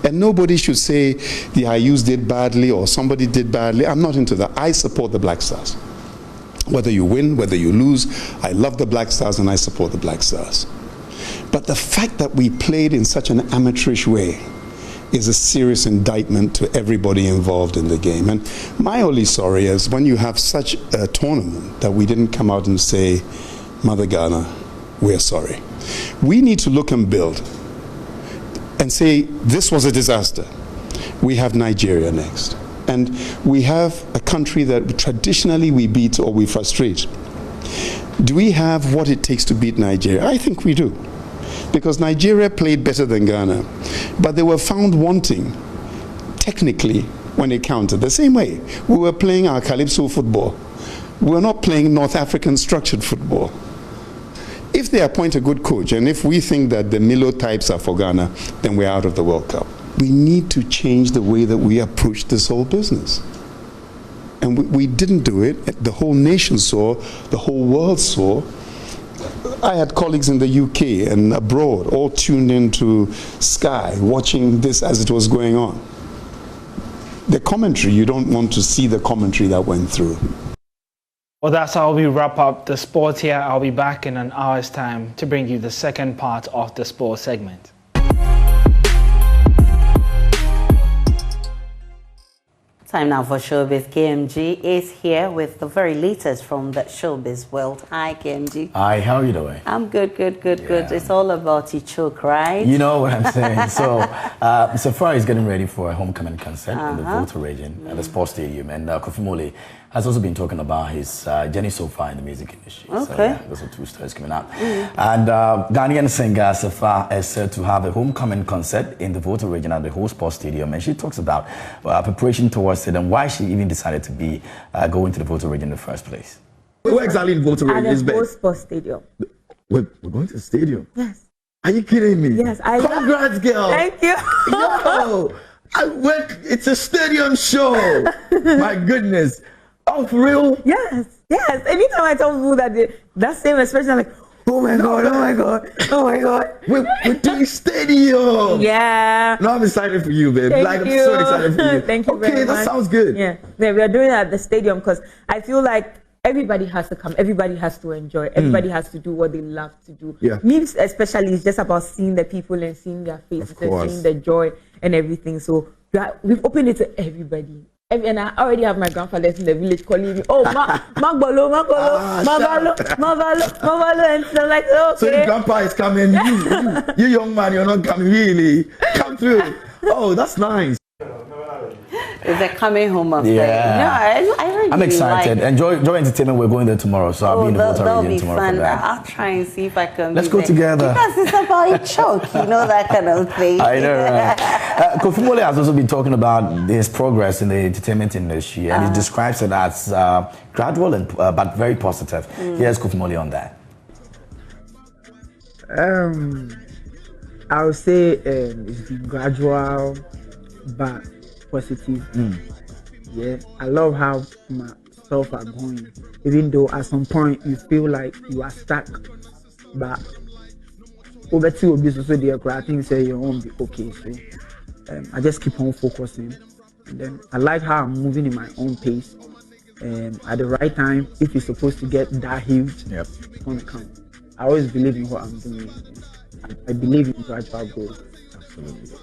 Speaker 19: And nobody should say the IUs did badly or somebody did badly. I'm not into that. I support the Black Stars. Whether you win, whether you lose, I love the Black Stars and I support the Black Stars. But the fact that we played in such an amateurish way is a serious indictment to everybody involved in the game. And my only sorry is when you have such a tournament that we didn't come out and say, Mother Ghana, we're sorry. We need to look and build and say, this was a disaster. We have Nigeria next. And we have a country that traditionally we beat or we frustrate. Do we have what it takes to beat Nigeria? I think we do. Because Nigeria played better than Ghana. But they were found wanting, technically, when it counted. The same way, we were playing our Calypso football. We were not playing North African structured football. If they appoint a good coach, and if we think that the Milo types are for Ghana, then we're out of the World Cup. We need to change the way that we approach this whole business. And we didn't do it. The whole nation saw, the whole world saw. I had colleagues in the UK and abroad all tuned into Sky, watching this as it was going on. The commentary, you don't want to see the commentary that went through.
Speaker 17: Well, that's how we wrap up the sport here. I'll be back in an hour's time to bring you the second part of the sport segment.
Speaker 1: Time now for Showbiz. KMG is here with the very latest from the Showbiz world. Hi, KMG.
Speaker 20: Hi, how are you doing?
Speaker 1: I'm good. It's all about Ichoke, right?
Speaker 20: You know what I'm saying. So, Safari is getting ready for a homecoming concert in the Volta region at the sports stadium. And Kofi Mole has also been talking about his journey so far in the music industry.
Speaker 1: Okay.
Speaker 20: So, yeah, those are two stories coming up. And Ghanaian singer Safa is set to have a homecoming concert in the Volta region at the whole sports stadium. And she talks about preparation towards it and why she even decided to be going to the Volta region in the first place. Where exactly in Volta region is
Speaker 21: the whole sports stadium.
Speaker 20: We're going to the stadium?
Speaker 21: Yes.
Speaker 20: Are you kidding me?
Speaker 21: Yes.
Speaker 20: Congrats, girl.
Speaker 21: Thank you.
Speaker 20: Yo, it's a stadium show. My goodness. Oh, for real?
Speaker 21: Yes. Anytime I tell people that same expression, I'm like, oh my God.
Speaker 20: We're doing stadium.
Speaker 21: Yeah.
Speaker 20: No, I'm excited for you, babe.
Speaker 21: Thank
Speaker 20: I'm
Speaker 21: you.
Speaker 20: so excited for you.
Speaker 21: Thank you very much.
Speaker 20: Okay, that sounds good.
Speaker 21: Yeah, we are doing it at the stadium because I feel like everybody has to come. Everybody has to enjoy. Everybody has to do what they love to do.
Speaker 20: Yeah.
Speaker 21: Me especially, it's just about seeing the people and seeing their faces and seeing the joy and everything. So we've opened it to everybody. And I already have my grandfathers in the village calling me, oh, Magbalo, and so I'm like, okay.
Speaker 20: So your grandpa is coming, you young man, you're not coming, really. Come through. Oh, that's nice.
Speaker 1: It's a coming home affair.
Speaker 20: Yeah.
Speaker 1: No, I really
Speaker 20: I'm excited.
Speaker 1: like
Speaker 20: And Joy Entertainment, we're going there tomorrow, so I'll be in the Volta region tomorrow.
Speaker 1: That'll be
Speaker 20: for
Speaker 1: fun.
Speaker 20: that.
Speaker 1: I'll try and see if I can.
Speaker 20: Let's go together.
Speaker 1: Because it's about Ichoke, you know, that kind of thing.
Speaker 20: I know, right? Kofi Mole has also been talking about his progress in the entertainment industry, and he describes it as gradual and but very positive. Here's Kofi Mole on that.
Speaker 22: I would say it's been gradual but positive. Yeah, I love how myself are going, even though at some point you feel like you are stuck, but over to be so the I think say you won't be okay. So I just keep on focusing, and then I like how I'm moving in my own pace. At the right time, if you're supposed to get that huge, it's gonna come. I always believe in what I'm doing. I believe in gradual growth.
Speaker 20: Absolutely.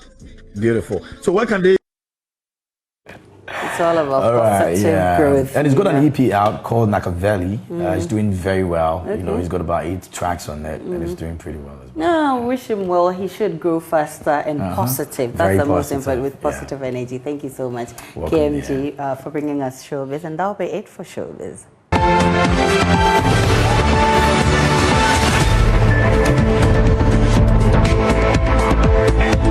Speaker 20: Beautiful. So what can they?
Speaker 1: It's all about positive growth.
Speaker 20: And he's got an EP out called Machiavelli. He's doing very well.
Speaker 1: Okay.
Speaker 20: You know, he's got about 8 tracks on it, and he's doing pretty well as well.
Speaker 1: No, wish him well. He should grow faster and positive. That's
Speaker 20: Very
Speaker 1: the most
Speaker 20: positive,
Speaker 1: important, with positive energy. Thank you so much,
Speaker 20: Welcome,
Speaker 1: KMG, for bringing us Showbiz. And that'll be it for Showbiz.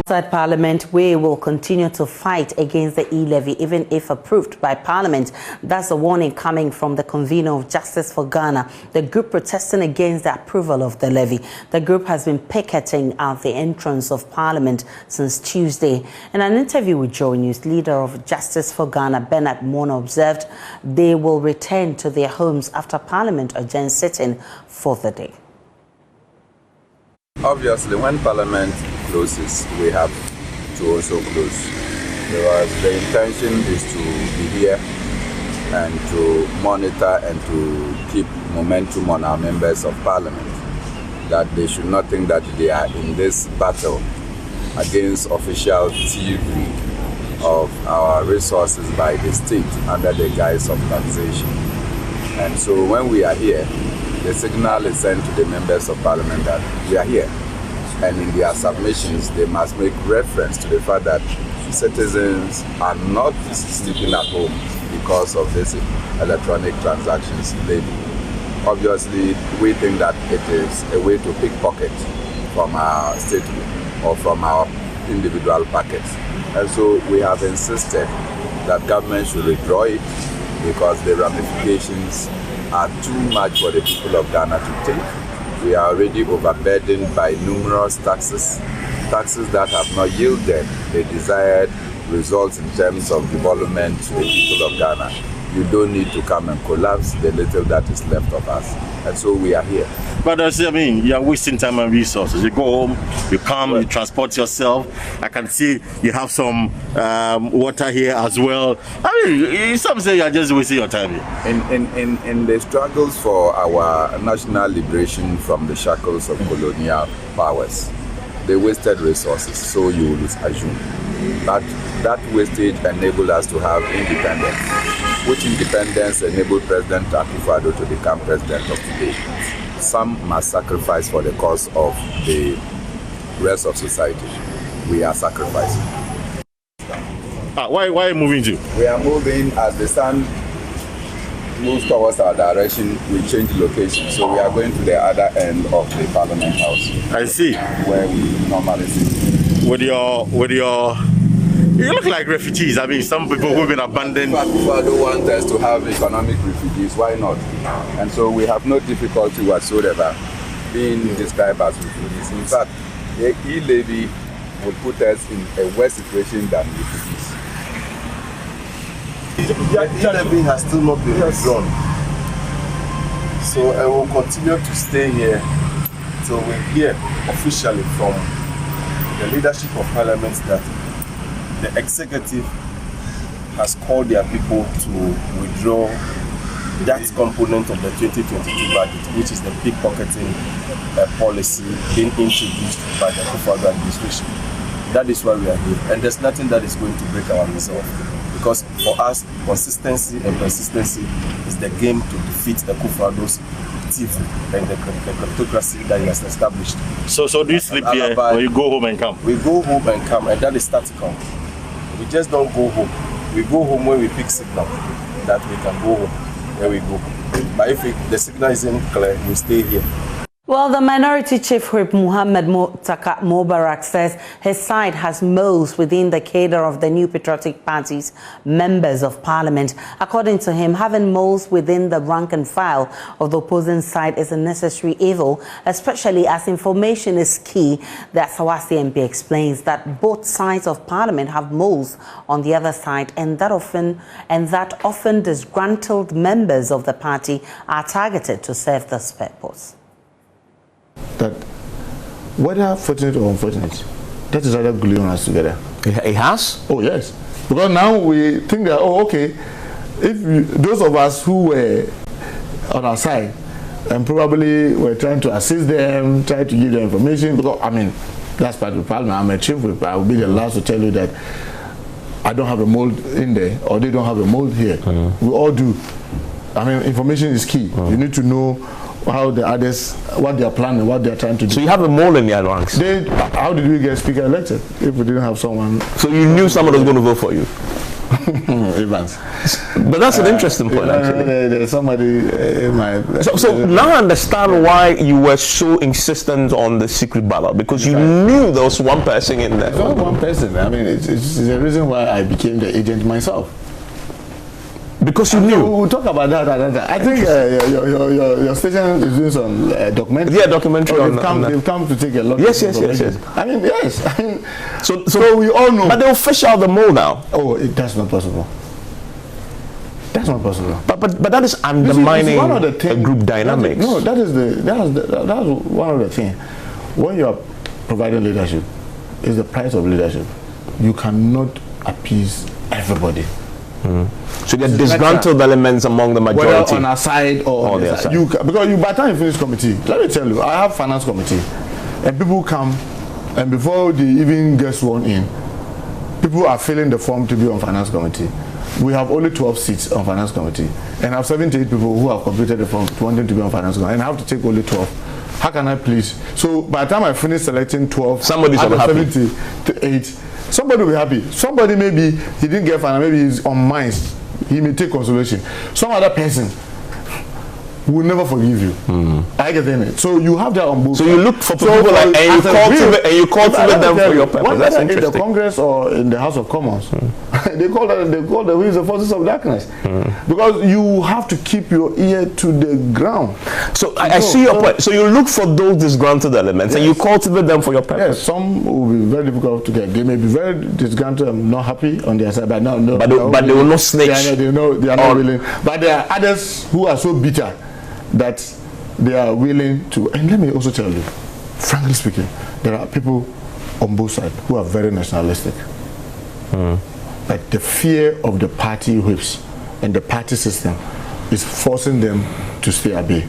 Speaker 1: Outside Parliament, we will continue to fight against the e-levy, even if approved by Parliament. That's a warning coming from the convener of Justice for Ghana, the group protesting against the approval of the levy. The group has been picketing at the entrance of Parliament since Tuesday. In an interview with Joy News, leader of Justice for Ghana, Bernard Mono, observed they will return to their homes after Parliament adjourns sitting for the day.
Speaker 2: Obviously, when Parliament closes, we have to also close. Because the intention is to be here and to monitor and to keep momentum on our members of Parliament. That they should not think that they are in this battle against official thievery of our resources by the state under the guise of taxation. And so when we are here, the signal is sent to the members of Parliament that we are here. And in their submissions, they must make reference to the fact that citizens are not sleeping at home because of this electronic transactions levy. Obviously, we think that it is a way to pickpocket from our state or from our individual packets. And so we have insisted that government should withdraw it because the ramifications are too much for the people of Ghana to take. We are already overburdened by numerous taxes that have not yielded the desired results in terms of development to the people of Ghana. You don't need to come and collapse the little that is left of us. And so we are here.
Speaker 10: But I mean, you are wasting time and resources. You go home, you come, you transport yourself. I can see you have some water here as well. I mean, some say you are just wasting your time here.
Speaker 2: In the struggles for our national liberation from the shackles of colonial powers, they wasted resources, so you would assume. But that wastage enabled us to have independence, which independence enabled President Akufo-Addo to become president of today. Some must sacrifice for the cause of the rest of society. We are sacrificing.
Speaker 10: Why are you moving to?
Speaker 2: We are moving as the sun moves towards our direction. We change location, so we are going to the other end of the Parliament House.
Speaker 10: I see.
Speaker 2: Where we normally sit.
Speaker 10: With your you look like refugees. I mean, some people who've been abandoned.
Speaker 2: People don't want us to have economic refugees. Why not? And so we have no difficulty whatsoever being described as refugees. In fact, the e-levy would put us in a worse situation than refugees.
Speaker 3: The e-levy has still not been withdrawn. So I will continue to stay here till we hear officially from the leadership of Parliament that the executive has called their people to withdraw that component of the 2022 budget, which is the pickpocketing policy being introduced by the Akufo-Addo administration. That is why we are here, and there's nothing that is going to break our resolve. Because for us, consistency and persistency is the game to defeat Akufo-Addo's thievery and the kleptocracy that he has established.
Speaker 10: So do you sleep here or you go home and come?
Speaker 3: We go home and come, and that is tactical. We just don't go home. We go home when we pick signal that we can go home. There we go. But if the signal isn't clear, we stay here.
Speaker 1: Well, the Minority Chief Whip Muhammad Mubarak says his side has moles within the cadre of the New Patriotic Party's members of Parliament. According to him, having moles within the rank and file of the opposing side is a necessary evil, especially as information is key. The Asawasi MP explains that both sides of Parliament have moles on the other side, and that often disgruntled members of the party are targeted to serve this purpose.
Speaker 23: That whether fortunate or unfortunate, that is rather gluing us together.
Speaker 20: It has?
Speaker 23: Oh yes, because now we think that, oh okay, if those of us who were on our side and probably were trying to assist them, try to give them information, because I mean that's part of the Parliament. I'm a chief whip. I will be the last to tell you that I don't have a mold in there or they don't have a mold here. We all do. I mean, information is key. You need to know how the others, what they are planning, what they are trying to do.
Speaker 20: So you have a mole in your ranks?
Speaker 23: How did we get speaker elected if we didn't have someone?
Speaker 20: So you knew someone was going to vote for you?
Speaker 23: Evans.
Speaker 5: But that's an interesting point, actually.
Speaker 23: There's somebody in my...
Speaker 5: So now I understand why you were so insistent on the secret ballot, because you knew there was one person in there.
Speaker 23: It's not one person. I mean, it's the reason why I became the agent myself.
Speaker 5: Because you knew.
Speaker 23: We'll talk about that another. I think your station is doing some documentary.
Speaker 5: Yeah, documentary on that.
Speaker 23: They've come to take a lot.
Speaker 5: Yes.
Speaker 23: I mean, yes. I mean,
Speaker 5: so
Speaker 23: we all know.
Speaker 5: But they'll fish out the mole now.
Speaker 23: Oh, that's not possible. That's not possible.
Speaker 5: But that is undermining the group dynamics.
Speaker 23: No, that's one of the things. When you are providing leadership, it's the price of leadership. You cannot appease everybody.
Speaker 5: So there are disgruntled elements among the majority.
Speaker 23: Whether on our side or on the side. Because by the time you finish committee, let me tell you, I have finance committee, and people come, and before they even get sworn in, people are filling the form to be on finance committee. We have only 12 seats on finance committee, and I have 78 people who have completed the form wanting to be on finance committee, and I have to take only 12. How can I please? So by the time I finish selecting 12,
Speaker 5: somebody's unhappy.
Speaker 23: 78. Somebody will be happy. Somebody maybe he didn't get finance, maybe he's on mines. He may take consolation. Some other person will never forgive you. I get it. So you have that on both.
Speaker 5: So you look for people and you cultivate them for your purpose. That's interesting.
Speaker 23: In the Congress or in the House of Commons, they call the wheels the forces of darkness, because you have to keep your ear to the ground.
Speaker 5: So I see your point. So you look for those disgruntled elements and you cultivate them for your purpose.
Speaker 23: Yes, some will be very difficult to get. They may be very disgruntled and not happy on their side, but
Speaker 5: they will not snitch.
Speaker 23: They are not willing. But there are others who are so bitter that they are willing to. And let me also tell you, frankly speaking, there are people on both sides who are very nationalistic. But the fear of the party whips and the party system is forcing them to stay at bay.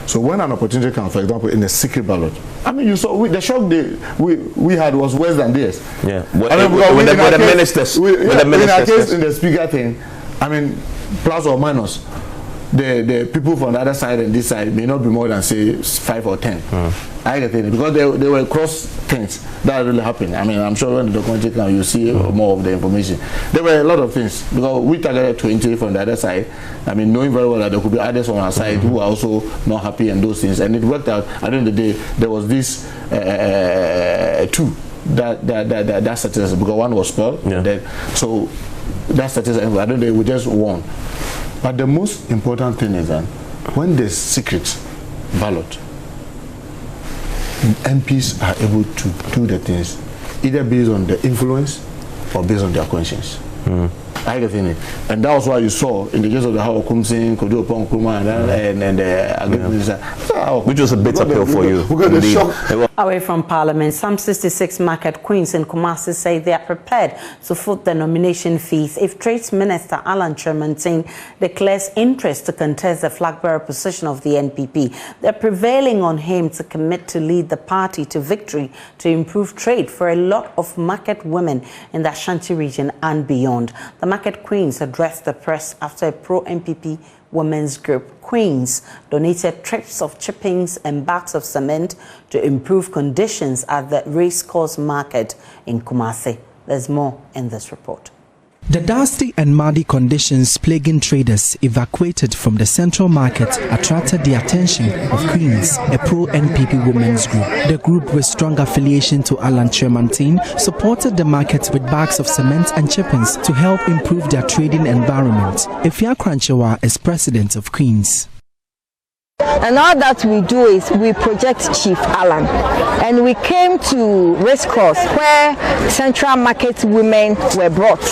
Speaker 23: So when an opportunity comes, for example, in a secret ballot, I mean, you saw the shock we had was worse than theirs.
Speaker 5: Yeah,
Speaker 23: with the ministers. In our case, in the speaker thing, I mean, plus or minus, the people from the other side and this side may not be more than, say, 5 or 10. I get it, because they were cross things that really happened. I mean, I'm sure when the documentary comes, you see more of the information. There were a lot of things, because we targeted 20 from the other side. I mean, knowing very well that there could be others on our side who are also not happy and those things. And it worked out. At the end of the day, there was this two that statistic, because one was spoiled. So that statistic, at the end of the day, we just won. But the most important thing is that when there's secret ballot, MPs are able to do the things either based on the influence or based on their conscience. I get it. And that was why you saw in the case of the How Kumsing, Kodo Pong Kuma, and the
Speaker 5: which was a bitter pill for you.
Speaker 1: Away from Parliament, some 66 market queens in Kumasi say they are prepared to foot the nomination fees if Trade Minister Alan Tremantin declares interest to contest the flag bearer position of the NPP. They're prevailing on him to commit to lead the party to victory to improve trade for a lot of market women in the Ashanti region and beyond. The market queens addressed the press after a pro-NPP women's group, Queens, donated trips of chippings and bags of cement to improve conditions at the racecourse market in Kumasi. There's more in this report.
Speaker 6: The dusty and muddy conditions plaguing traders evacuated from the central market attracted the attention of Queens, a pro-NPP women's group. The group, with strong affiliation to Alan Tremantin, supported the market with bags of cement and chippings to help improve their trading environment. Efia Kranchewa is president of Queens.
Speaker 7: And all that we do is we project Chief Alan. And we came to Racecourse where Central Market women were brought.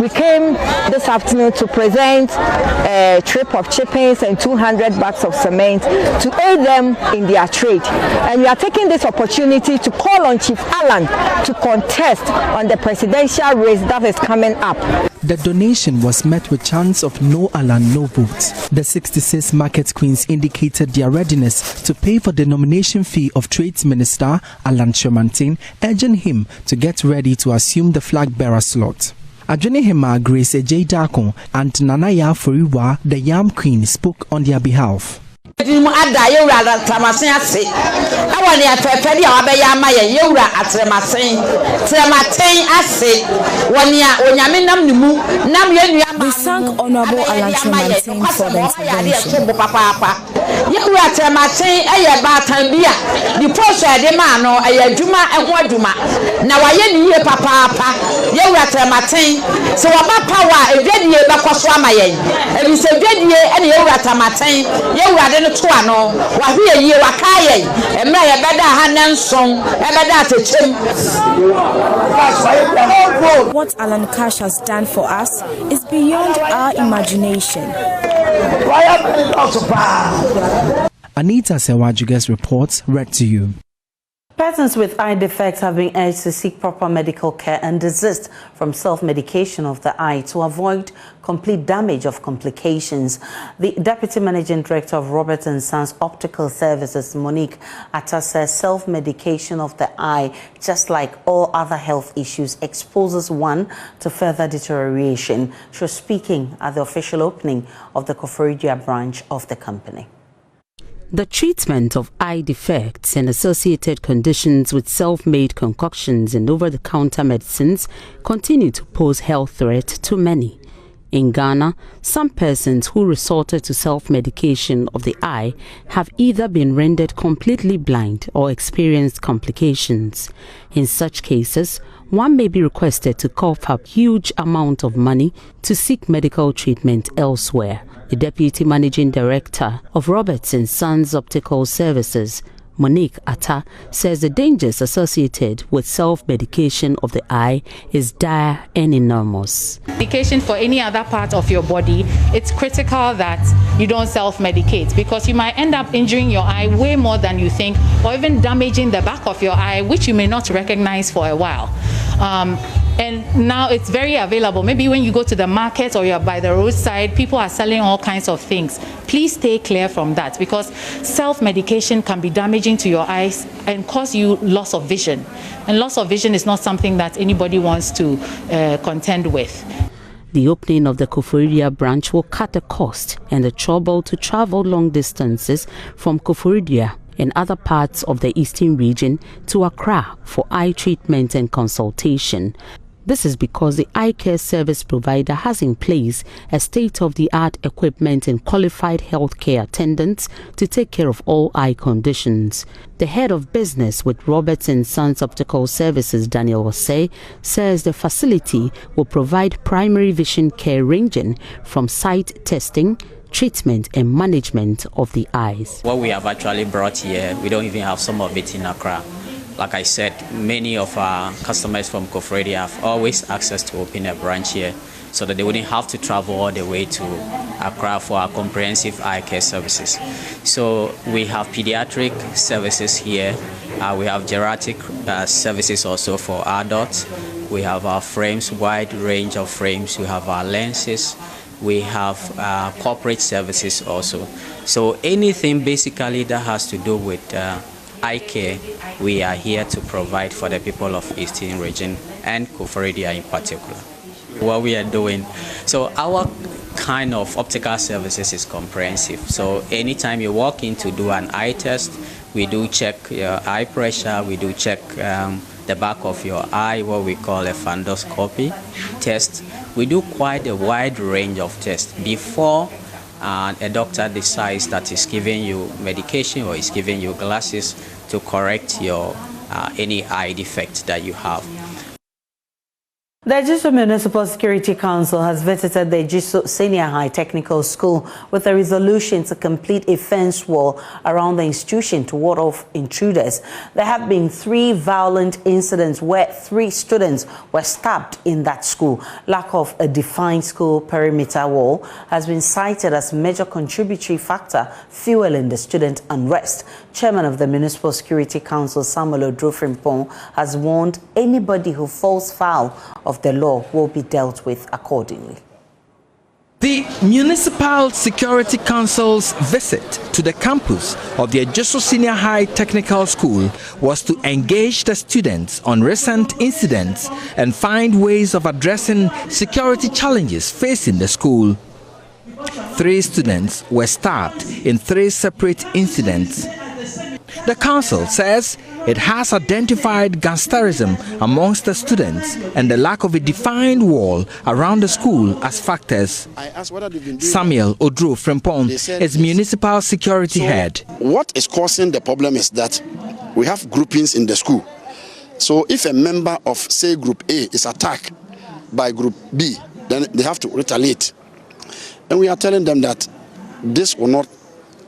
Speaker 7: We came this afternoon to present a trip of chippings and 200 bags of cement to aid them in their trade. And we are taking this opportunity to call on Chief Alan to contest on the presidential race that is coming up.
Speaker 6: The donation was met with chants of no Alan, no vote. The 66 market queens indicated their readiness to pay for the nomination fee of Trade Minister Alan Tremantin, urging him to get ready to assume the flag bearer slot. Adwenihema Grace Ejay Dakon and Nanaya Foriwa, the Yam Queen, spoke on their behalf.
Speaker 8: Dimu ada yewura atramasen ase. E woni afefe dia wabeya ama ye yewura atramasen. Tramaten ase. Woni a onyame nam nimu nam ye nua ma.
Speaker 14: They thank Honorable Alan Trematin for the intervention.
Speaker 8: Yewura atramasen eye batan bia. The process de ma no eye adwuma eho adwuma. Na waye ni ye papa. Yewura atramaten so waba power edwadie bekoso ama ye. Ebi se dwadie ene yewura atramaten yewura de to ano wahwe yie wakaye emra ye beda ha nanson ebeda atechem.
Speaker 14: What Alan Cash has done for us is beyond our imagination.
Speaker 6: Anita Sewajuge's reports read to you.
Speaker 1: Persons with eye defects have been urged to seek proper medical care and desist from self-medication of the eye to avoid complete damage of complications. The Deputy Managing Director of Roberts & Sons Optical Services, Monique Atta, says self-medication of the eye, just like all other health issues, exposes one to further deterioration. She was speaking at the official opening of the Koforidua branch of the company.
Speaker 9: The treatment of eye defects and associated conditions with self-made concoctions and over-the-counter medicines continue to pose health threat to many. In Ghana, some persons who resorted to self-medication of the eye have either been rendered completely blind or experienced complications. In such cases, one may be requested to cough up huge amount of money to seek medical treatment elsewhere. The Deputy Managing Director of Roberts & Sons Optical Services, Monique Atta, says the dangers associated with self-medication of the eye is dire and enormous.
Speaker 11: Medication for any other part of your body, it's critical that you don't self-medicate because you might end up injuring your eye way more than you think, or even damaging the back of your eye, which you may not recognize for a while. And now it's very available. Maybe when you go to the market or you're by the roadside, people are selling all kinds of things. Please stay clear from that because self-medication can be damaging to your eyes and cause you loss of vision. And loss of vision is not something that anybody wants to contend with.
Speaker 9: The opening of the Koforidua branch will cut the cost and the trouble to travel long distances from Koforidua and other parts of the eastern region to Accra for eye treatment and consultation. This is because the eye care service provider has in place a state-of-the-art equipment and qualified healthcare attendants to take care of all eye conditions. The head of business with Roberts & Sons Optical Services, Daniel Osei, says the facility will provide primary vision care ranging from sight testing, treatment and management of the eyes.
Speaker 24: What we have actually brought here, we don't even have some of it in Accra. Like I said, many of our customers from Koforidua have always asked us to open a branch here so that they wouldn't have to travel all the way to Accra for our comprehensive eye care services. So we have pediatric services here. We have geriatric services also for adults. We have our frames, wide range of frames. We have our lenses. We have corporate services also. So anything basically that has to do with eye care, we are here to provide for the people of Eastern region and Koforidua in particular. What we are doing, so our kind of optical services is comprehensive. So anytime you walk in to do an eye test, we do check your eye pressure, we do check the back of your eye, what we call a fundoscopy test. We do quite a wide range of tests before a doctor decides that he's giving you medication or is giving you glasses to correct your any eye defect that you have.
Speaker 1: The Ejisu Municipal Security Council has visited the Ejisu Senior High Technical School with a resolution to complete a fence wall around the institution to ward off intruders. There have been 3 violent incidents where 3 students were stabbed in that school. Lack of a defined school perimeter wall has been cited as major contributory factor fueling the student unrest. Chairman of the Municipal Security Council, Samuel Odrofrimpong, has warned anybody who falls foul of the law will be dealt with accordingly.
Speaker 25: The Municipal Security Council's visit to the campus of the Ejisu Senior High Technical School was to engage the students on recent incidents and find ways of addressing security challenges facing the school. 3 students were stabbed in 3 separate incidents. The council says it has identified gangsterism amongst the students and the lack of a defined wall around the school as factors. Samuel Odro Frimpong is municipal security head.
Speaker 4: What is causing the problem is that we have groupings in the school. So if a member of, say, Group A is attacked by Group B, then they have to retaliate. And we are telling them that this will not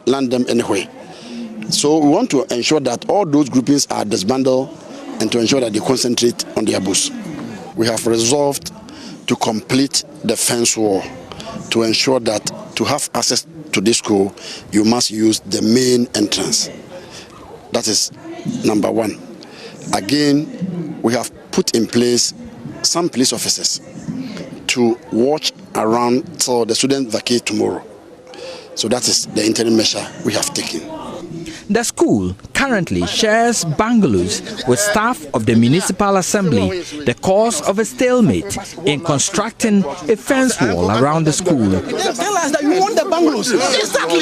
Speaker 4: land them anywhere. So we want to ensure that all those groupings are disbanded and to ensure that they concentrate on their books. We have resolved to complete the fence wall to ensure that to have access to this school, you must use the main entrance. That is number 1. Again, we have put in place some police officers to watch around till the students vacate tomorrow. So that is the interim measure we have taken.
Speaker 25: The school currently shares bungalows with staff of the municipal assembly, the cause of a stalemate in constructing a fence wall around the school.
Speaker 4: Tell us that you want the bungalows. Exactly.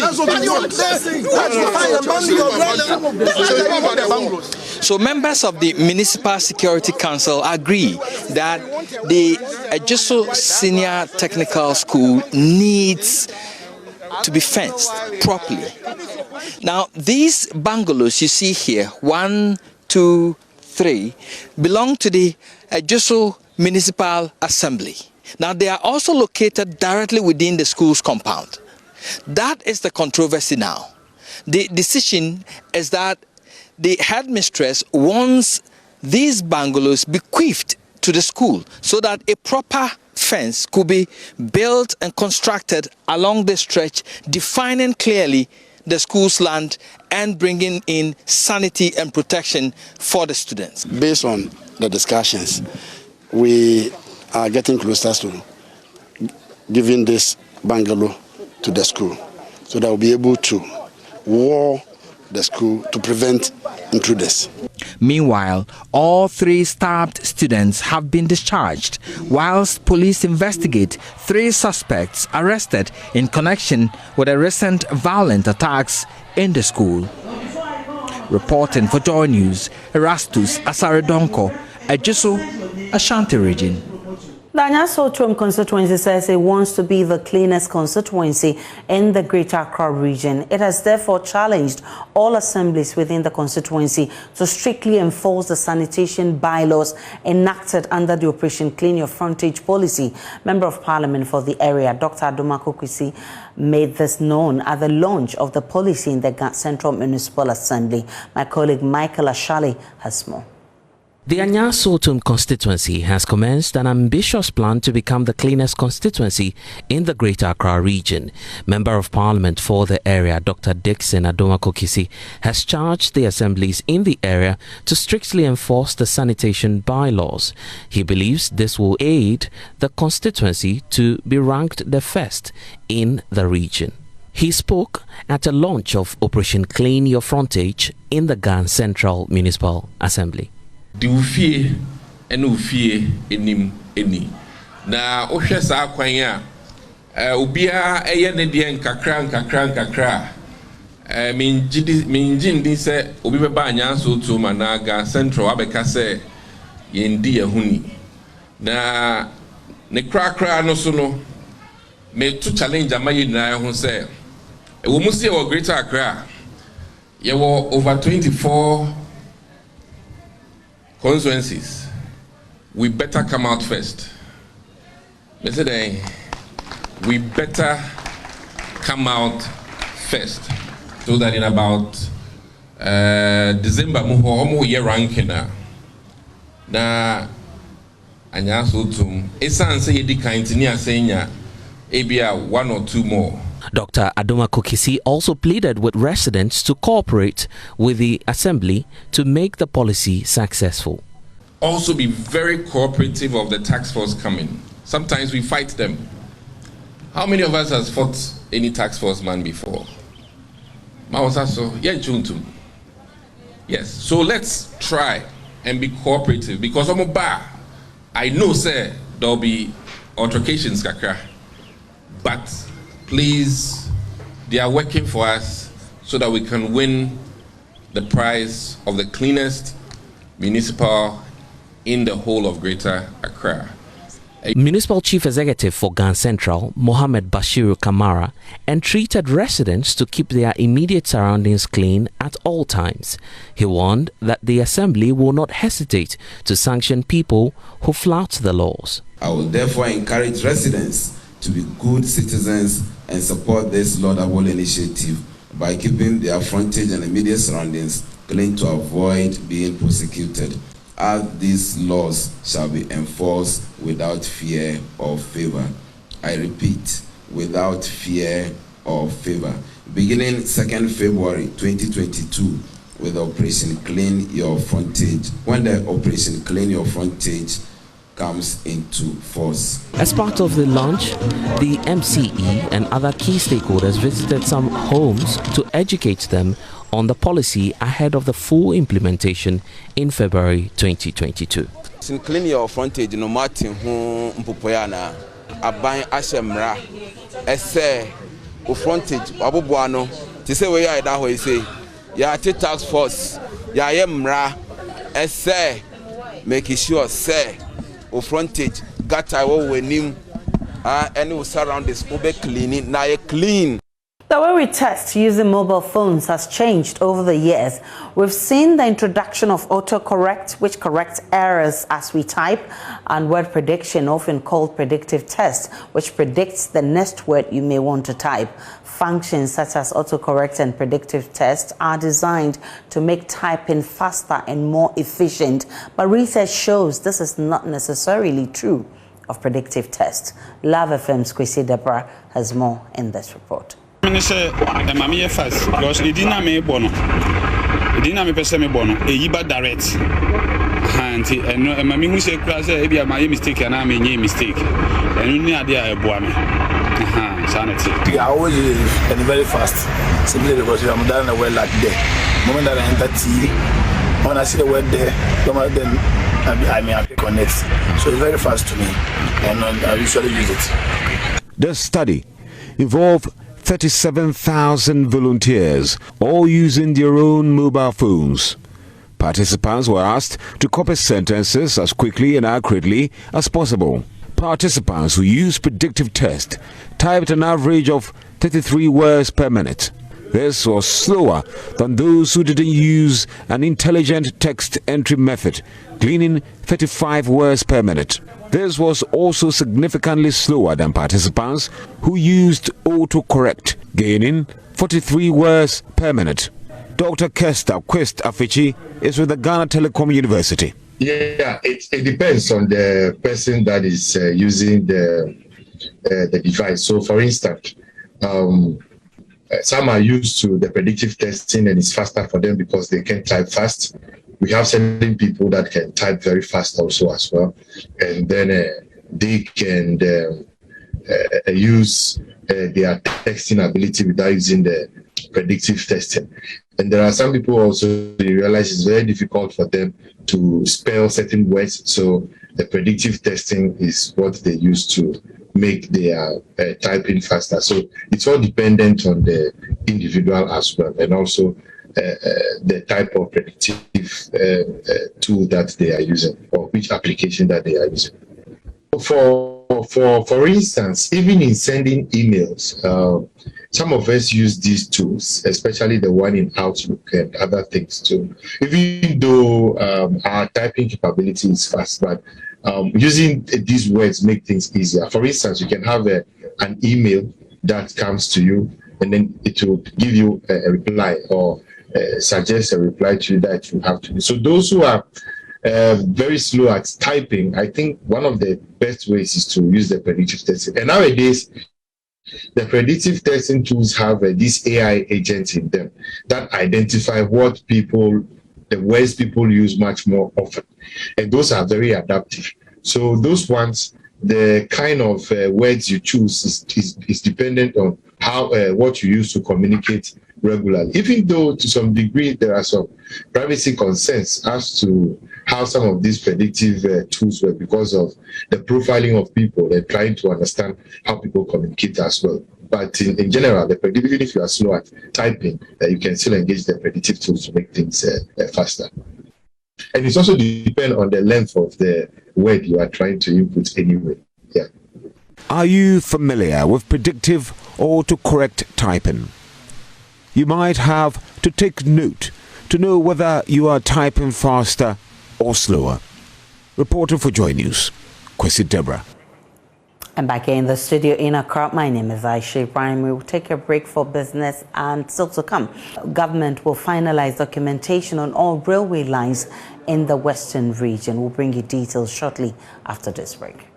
Speaker 25: So members of the Municipal Security Council agree that the Ejiso Senior Technical School needs to be fenced properly. Now, these bungalows you see here, 1, 2, 3, belong to the Ejiso Municipal Assembly. Now, they are also located directly within the school's compound. That is the controversy now. The decision is that the headmistress wants these bungalows bequeathed to the school so that a proper fence could be built and constructed along the stretch, defining clearly the school's land and bringing in sanity and protection for the students.
Speaker 4: Based on the discussions, we are getting closer to giving this bungalow to the school so that we'll be able to wall the school to prevent intruders.
Speaker 25: Meanwhile, all 3 stabbed students have been discharged, whilst police investigate 3 suspects arrested in connection with the recent violent attacks in the school. Reporting for Joy News, Erastus Asaredonko, Ejiso, Ashanti region.
Speaker 1: The Anyaso constituency says it wants to be the cleanest constituency in the Greater Accra region. It has therefore challenged all assemblies within the constituency to strictly enforce the sanitation bylaws enacted under the Operation Clean Your Frontage policy. Member of Parliament for the area, Dr. Adomako Kwesi, made this known at the launch of the policy in the Central Municipal Assembly. My colleague Michael Ashali has more.
Speaker 12: The Anyaso constituency has commenced an ambitious plan to become the cleanest constituency in the Greater Accra region. Member of Parliament for the area, Dr. Dixon Adomako Kwesi, has charged the assemblies in the area to strictly enforce the sanitation bylaws. He believes this will aid the constituency to be ranked the first in the region. He spoke at a launch of Operation Clean Your Frontage in the Gan Central Municipal Assembly.
Speaker 13: The ufie and ufie enim eni na ohwe sa kwan a obia eye ne de nkakra minji ndi se obi beba Anyaso to managa central abeka se yendi ehuni na ne krakra no so no me to challenge amaye na ho se e wo musie wo Greater Accra ye wo over 24 constituencies. We better come out first. We better come out first so that in about December muho year ranking na Anyaso tum esan say di kind ni asenya ebia 1 or 2 more.
Speaker 12: Dr. Adomako Kwesi also pleaded with residents to cooperate with the assembly to make the policy successful.
Speaker 13: Also be very cooperative of the task force coming. Sometimes we fight them. How many of us has fought any task force man before? Yes, so let's try and be cooperative because I know say there'll be altercations kakra, but please, they are working for us so that we can win the prize of the cleanest municipal in the whole of Greater Accra.
Speaker 12: Municipal Chief Executive for Gan Central, Mohammed Bashiru Kamara, entreated residents to keep their immediate surroundings clean at all times. He warned that the Assembly will not hesitate to sanction people who flout the laws.
Speaker 15: I will therefore encourage residents to be good citizens and support this laudable initiative by keeping their frontage and immediate surroundings clean to avoid being prosecuted, as these laws shall be enforced without fear or favor. I repeat, without fear or favor. Beginning 2nd February 2022 with Operation Clean Your Frontage. When the Operation Clean Your Frontage comes into force.
Speaker 12: As part of the launch, the MCE and other key stakeholders visited some homes to educate them on the policy ahead of the full implementation in February 2022.
Speaker 15: Clean Your Frontage no Martin who mpupoyana aban ashemra ese o frontage aboboano ti se we ya da ho ise ya task force ya yemra ese make sure say o frontage gata wo wenim any surroundings obe cleaning na clean.
Speaker 1: The way we test using mobile phones has changed over the years. We've seen the introduction of autocorrect, which corrects errors as we type, and word prediction, often called predictive test, which predicts the next word you may want to type. Functions such as autocorrect and predictive test are designed to make typing faster and more efficient, but research shows this is not necessarily true of predictive test. Love FM's Kwesi Deborah has more in this report.
Speaker 16: I say, "Mami, first because it didn't me bono. It didn't me person me bono. Yiba direct. And mami who say class say be my mistake and I mean mistake. And you need idea boy me. Sanity.
Speaker 17: I always and very fast. Simply because I'm done well like there. Moment that I enter T, when I see the word there, then I may have to connect. So it's very fast to me, and I usually use it.
Speaker 18: The study involved 37,000 volunteers, all using their own mobile phones. Participants were asked to copy sentences as quickly and accurately as possible. Participants who used predictive test typed an average of 33 words per minute. This was slower than those who didn't use an intelligent text entry method, gleaning 35 words per minute. This was also significantly slower than participants who used autocorrect, gaining 43 words per minute. Dr. Kester Quest Afichi is with the Ghana Telecom University.
Speaker 19: Yeah, it depends on the person that is using the device. So, for instance, some are used to the predictive testing and it's faster for them because they can type fast. We have certain people that can type very fast also as well. And then they can use their texting ability without using the predictive testing. And there are some people also, you realize it's very difficult for them to spell certain words. So the predictive testing is what they use to make their typing faster. So it's all dependent on the individual as well, and also the type of predictive tool that they are using, or which application that they are using. For instance, even in sending emails, some of us use these tools, especially the one in Outlook and other things too. Even though our typing capability is fast, but using these words make things easier. For instance, you can have an email that comes to you, and then it will give you a reply or suggest a reply to you that you have to do. So those who are very slow at typing, I think one of the best ways is to use the predictive testing. And nowadays, the predictive testing tools have these AI agents in them that identify what the words people use much more often. And those are very adaptive. So those ones, the kind of words you choose is dependent on how what you use to communicate regularly. Even though to some degree there are some privacy concerns as to how some of these predictive tools work because of the profiling of people and trying to understand how people communicate as well. But in general, even if you are slow at typing, you can still engage the predictive tools to make things faster. And it's also depend on the length of the word you are trying to input anyway. Yeah.
Speaker 18: Are you familiar with predictive autocorrect typing? You might have to take note to know whether you are typing faster or slower. Reporter for Joy News, Kwesi Deborah.
Speaker 1: And back in the studio in Accra, my name is Aisha Ibrahim. We will take a break for business and still to come. Government will finalize documentation on all railway lines in the Western region. We'll bring you details shortly after this break.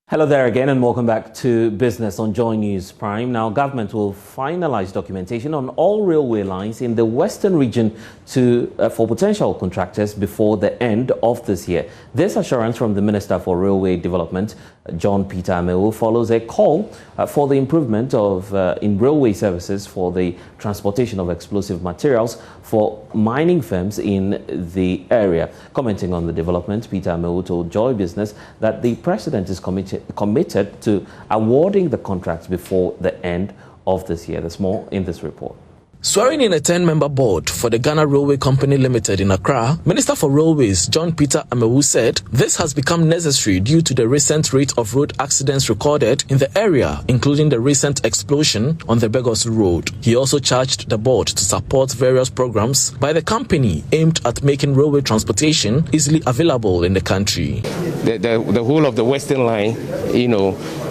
Speaker 12: Hello there again and welcome back to Business on Joy News Prime. Now, government will finalize documentation on all railway lines in the Western region for potential contractors before the end of this year. This assurance from the Minister for Railway Development, John Peter Amewu, follows a call for the improvement of in railway services for the transportation of explosive materials for mining firms in the area. Commenting on the development, Peter Amewu told Joy Business that the President is committed to awarding the contracts before the end of this year. There's more in this report.
Speaker 2: Swearing in a 10-member board for the Ghana Railway Company Limited in Accra, Minister for Railways John Peter Amewu said this has become necessary due to the recent rate of road accidents recorded in the area, including the recent explosion on the Begos Road. He also charged the board to support various programs by the company aimed at making railway transportation easily available in the country.
Speaker 3: The whole of the Western Line,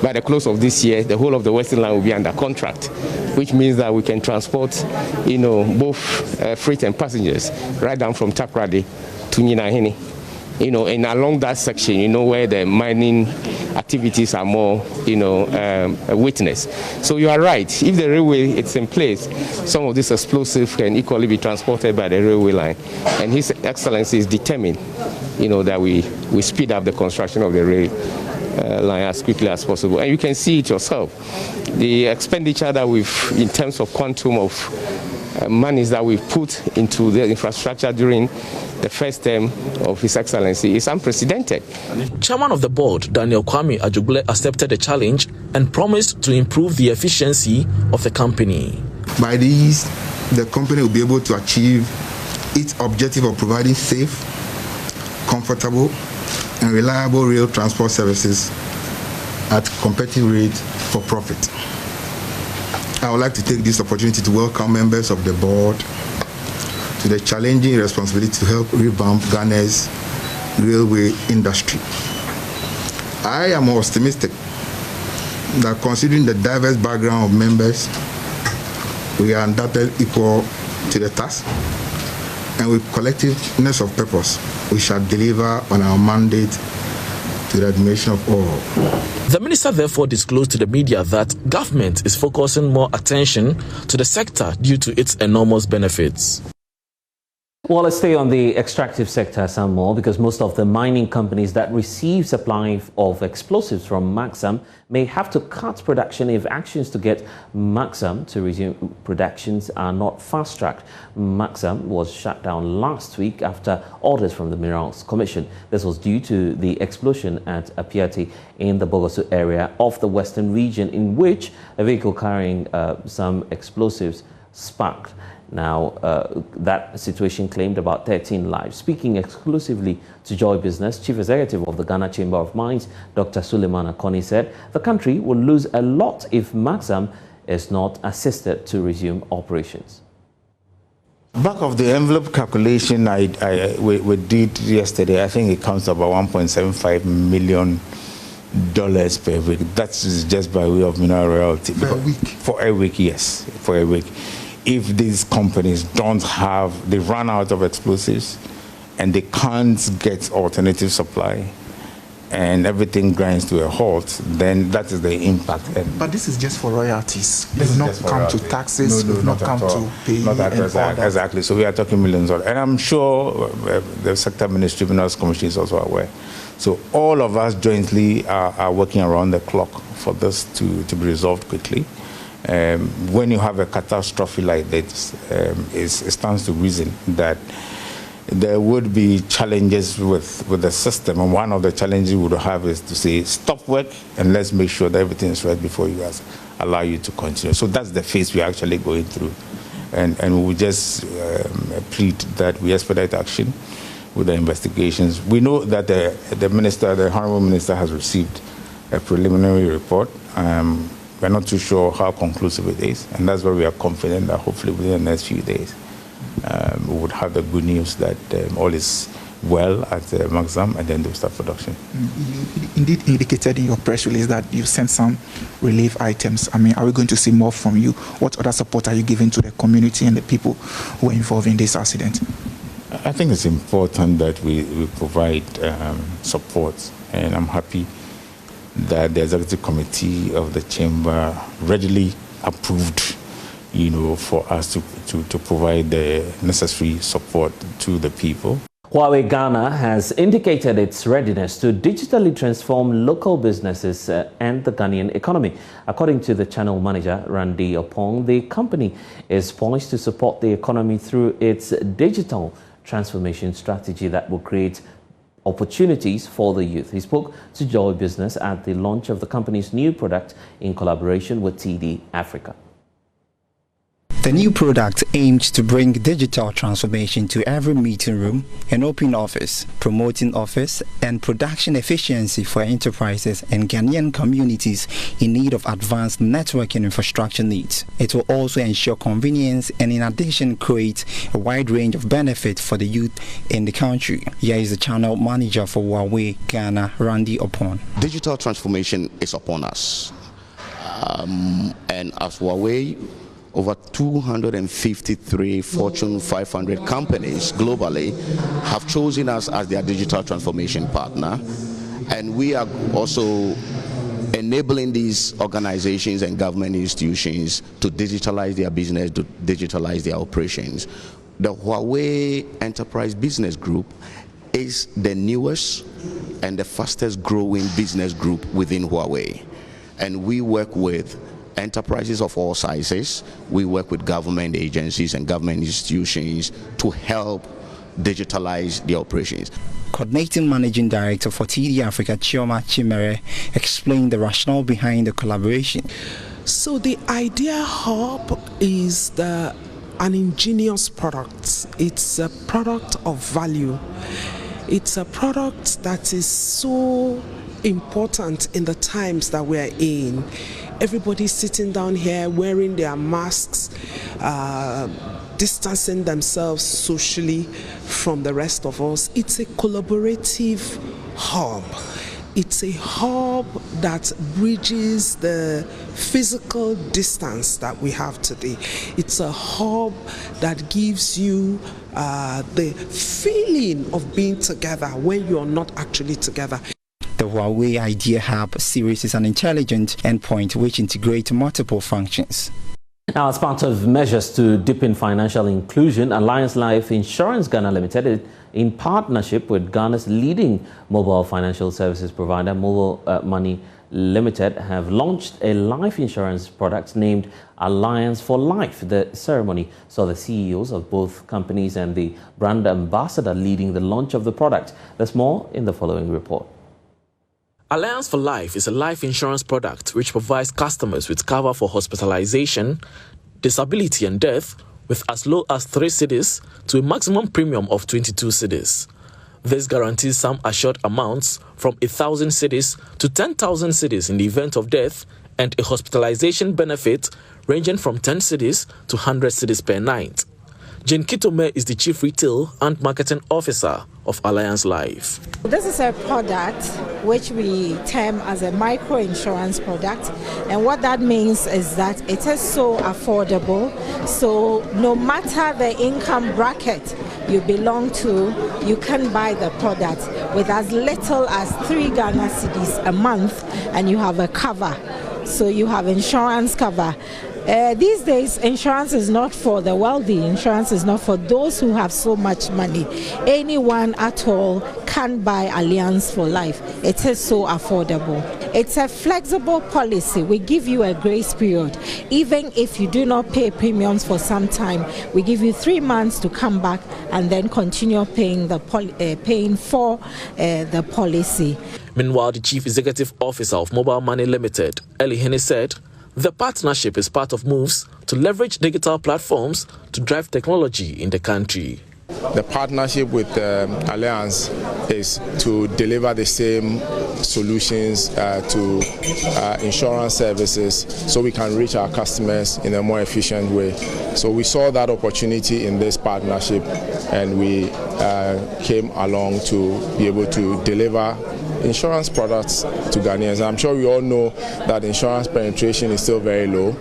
Speaker 3: by the close of this year, the whole of the Western Line will be under contract, which means that we can transport both freight and passengers right down from Takrady to Nyinahini, and along that section, where the mining activities are more, witnessed. So you are right. If the railway is in place, some of these explosives can equally be transported by the railway line. And His Excellency is determined, that we speed up the construction of the rail line as quickly as possible. And you can see it yourself. The expenditure that in terms of quantum of monies that we've put into the infrastructure during the first term of His Excellency is unprecedented.
Speaker 2: Chairman of the board, Daniel Kwame Ajugle, accepted the challenge and promised to improve the efficiency of the company.
Speaker 10: By these, the company will be able to achieve its objective of providing safe, comfortable, and reliable rail transport services at competitive rates for profit. I would like to take this opportunity to welcome members of the board to the challenging responsibility to help revamp Ghana's railway industry. I am optimistic that considering the diverse background of members, we are undoubtedly equal to the task, and with collectiveness of purpose, we shall deliver on our mandate to the admiration of all.
Speaker 2: The minister therefore disclosed to the media that government is focusing more attention to the sector due to its enormous benefits.
Speaker 12: Well, let's stay on the extractive sector some more, because most of the mining companies that receive supply of explosives from Maxam may have to cut production if actions to get Maxam to resume productions are not fast-tracked. Maxam was shut down last week after orders from the Minerals Commission. This was due to the explosion at Apiati in the Bogoso area of the Western region, in which a vehicle carrying some explosives sparked. Now, that situation claimed about 13 lives. Speaking exclusively to Joy Business, Chief Executive of the Ghana Chamber of Mines, Dr. Suleiman Akoni, said the country will lose a lot if Maxam is not assisted to resume operations.
Speaker 23: Back of the envelope calculation we did yesterday, I think it comes to about $1.75 million per week. That's just by way of mineral royalty.
Speaker 10: For a week?
Speaker 23: For a week, yes, for a week. If these companies they run out of explosives and they can't get alternative supply and everything grinds to a halt, then that is the impact.
Speaker 21: But this is just for royalties. It will not come to taxes, it will not come to pay.
Speaker 23: Not that, exactly. So we are talking millions of, and I'm sure the Sector Ministry Minerals Commission is also aware. So all of us jointly are working around the clock for this to be resolved quickly. When you have a catastrophe like this, it stands to reason that
Speaker 10: there would be challenges with the system, and one of the challenges we would have is to say, stop work and let's make sure that everything is right before you guys allow you to continue. So that's the phase we're actually going through. And we just plead that we expedite action with the investigations. We know that the minister, the Honorable Minister, has received a preliminary report. We're not too sure how conclusive it is, and that's why we are confident that hopefully within the next few days we would have the good news that all is well at Maxam, and then they'll start production.
Speaker 21: You indeed indicated in your press release that you sent some relief items. I mean, are we going to see more from you? What other support are you giving to the community and the people who are involved in this accident?
Speaker 10: I think it's important that we provide support, and I'm happy that the executive committee of the chamber readily approved, for us to provide the necessary support to the people.
Speaker 12: Huawei Ghana has indicated its readiness to digitally transform local businesses and the Ghanaian economy. According to the channel manager, Randy Opong, the company is poised to support the economy through its digital transformation strategy that will create opportunities for the youth. He spoke to Joy Business at the launch of the company's new product in collaboration with TD Africa.
Speaker 5: The new product aims to bring digital transformation to every meeting room and open office, promoting office and production efficiency for enterprises and Ghanaian communities in need of advanced networking infrastructure needs. It will also ensure convenience and in addition create a wide range of benefits for the youth in the country. Here is the channel manager for Huawei Ghana, Randy Opon.
Speaker 7: Digital transformation is upon us. And as Huawei, over 253 Fortune 500 companies globally have chosen us as their digital transformation partner. And we are also enabling these organizations and government institutions to digitalize their business, to digitalize their operations. The Huawei Enterprise Business Group is the newest and the fastest growing business group within Huawei. And we work with enterprises of all sizes. We work with government agencies and government institutions to help digitalize their operations.
Speaker 5: Coordinating Managing Director for TD Africa, Chioma Chimere, explained the rationale behind the collaboration.
Speaker 8: So the Idea Hub is an ingenious product. It's a product of value. It's a product that is so important in the times that we're in. Everybody's sitting down here wearing their masks, distancing themselves socially from the rest of us. It's a collaborative hub. It's a hub that bridges the physical distance that we have today. It's a hub that gives you the feeling of being together when you're not actually together.
Speaker 5: The Huawei Idea Hub series is an intelligent endpoint which integrates multiple functions.
Speaker 12: Now, as part of measures to deepen financial inclusion, Alliance Life Insurance Ghana Limited, in partnership with Ghana's leading mobile financial services provider, Mobile Money Limited, have launched a life insurance product named Alliance for Life. The ceremony saw the CEOs of both companies and the brand ambassador leading the launch of the product. There's more in the following report.
Speaker 2: Alliance for Life is a life insurance product which provides customers with cover for hospitalization, disability and death with as low as 3 cedis to a maximum premium of 22 cedis. This guarantees sum assured amounts from 1,000 cedis to 10,000 cedis in the event of death and a hospitalization benefit ranging from 10 cedis to 100 cedis per night. Jane Kitome is the Chief Retail and Marketing Officer of Alliance Life.
Speaker 20: This is a product which we term as a micro insurance product, and what that means is that it is so affordable, so no matter the income bracket you belong to, you can buy the product with as little as 3 Ghana cedis a month and you have a cover. So you have insurance cover. These days, insurance is not for the wealthy. Insurance is not for those who have so much money. Anyone at all can't buy Alliance for life. It is so affordable. It's a flexible policy. We give you a grace period. Even if you do not pay premiums for some time, we give you 3 months to come back and then continue paying paying for the policy.
Speaker 2: Meanwhile, the Chief Executive Officer of Mobile Money Limited, Eli Hene, said the partnership is part of moves to leverage digital platforms to drive technology in the country.
Speaker 6: The partnership with Alliance is to deliver the same solutions to insurance services so we can reach our customers in a more efficient way. So we saw that opportunity in this partnership and we came along to be able to deliver insurance products to Ghanaians. I'm sure we all know that insurance penetration is still very low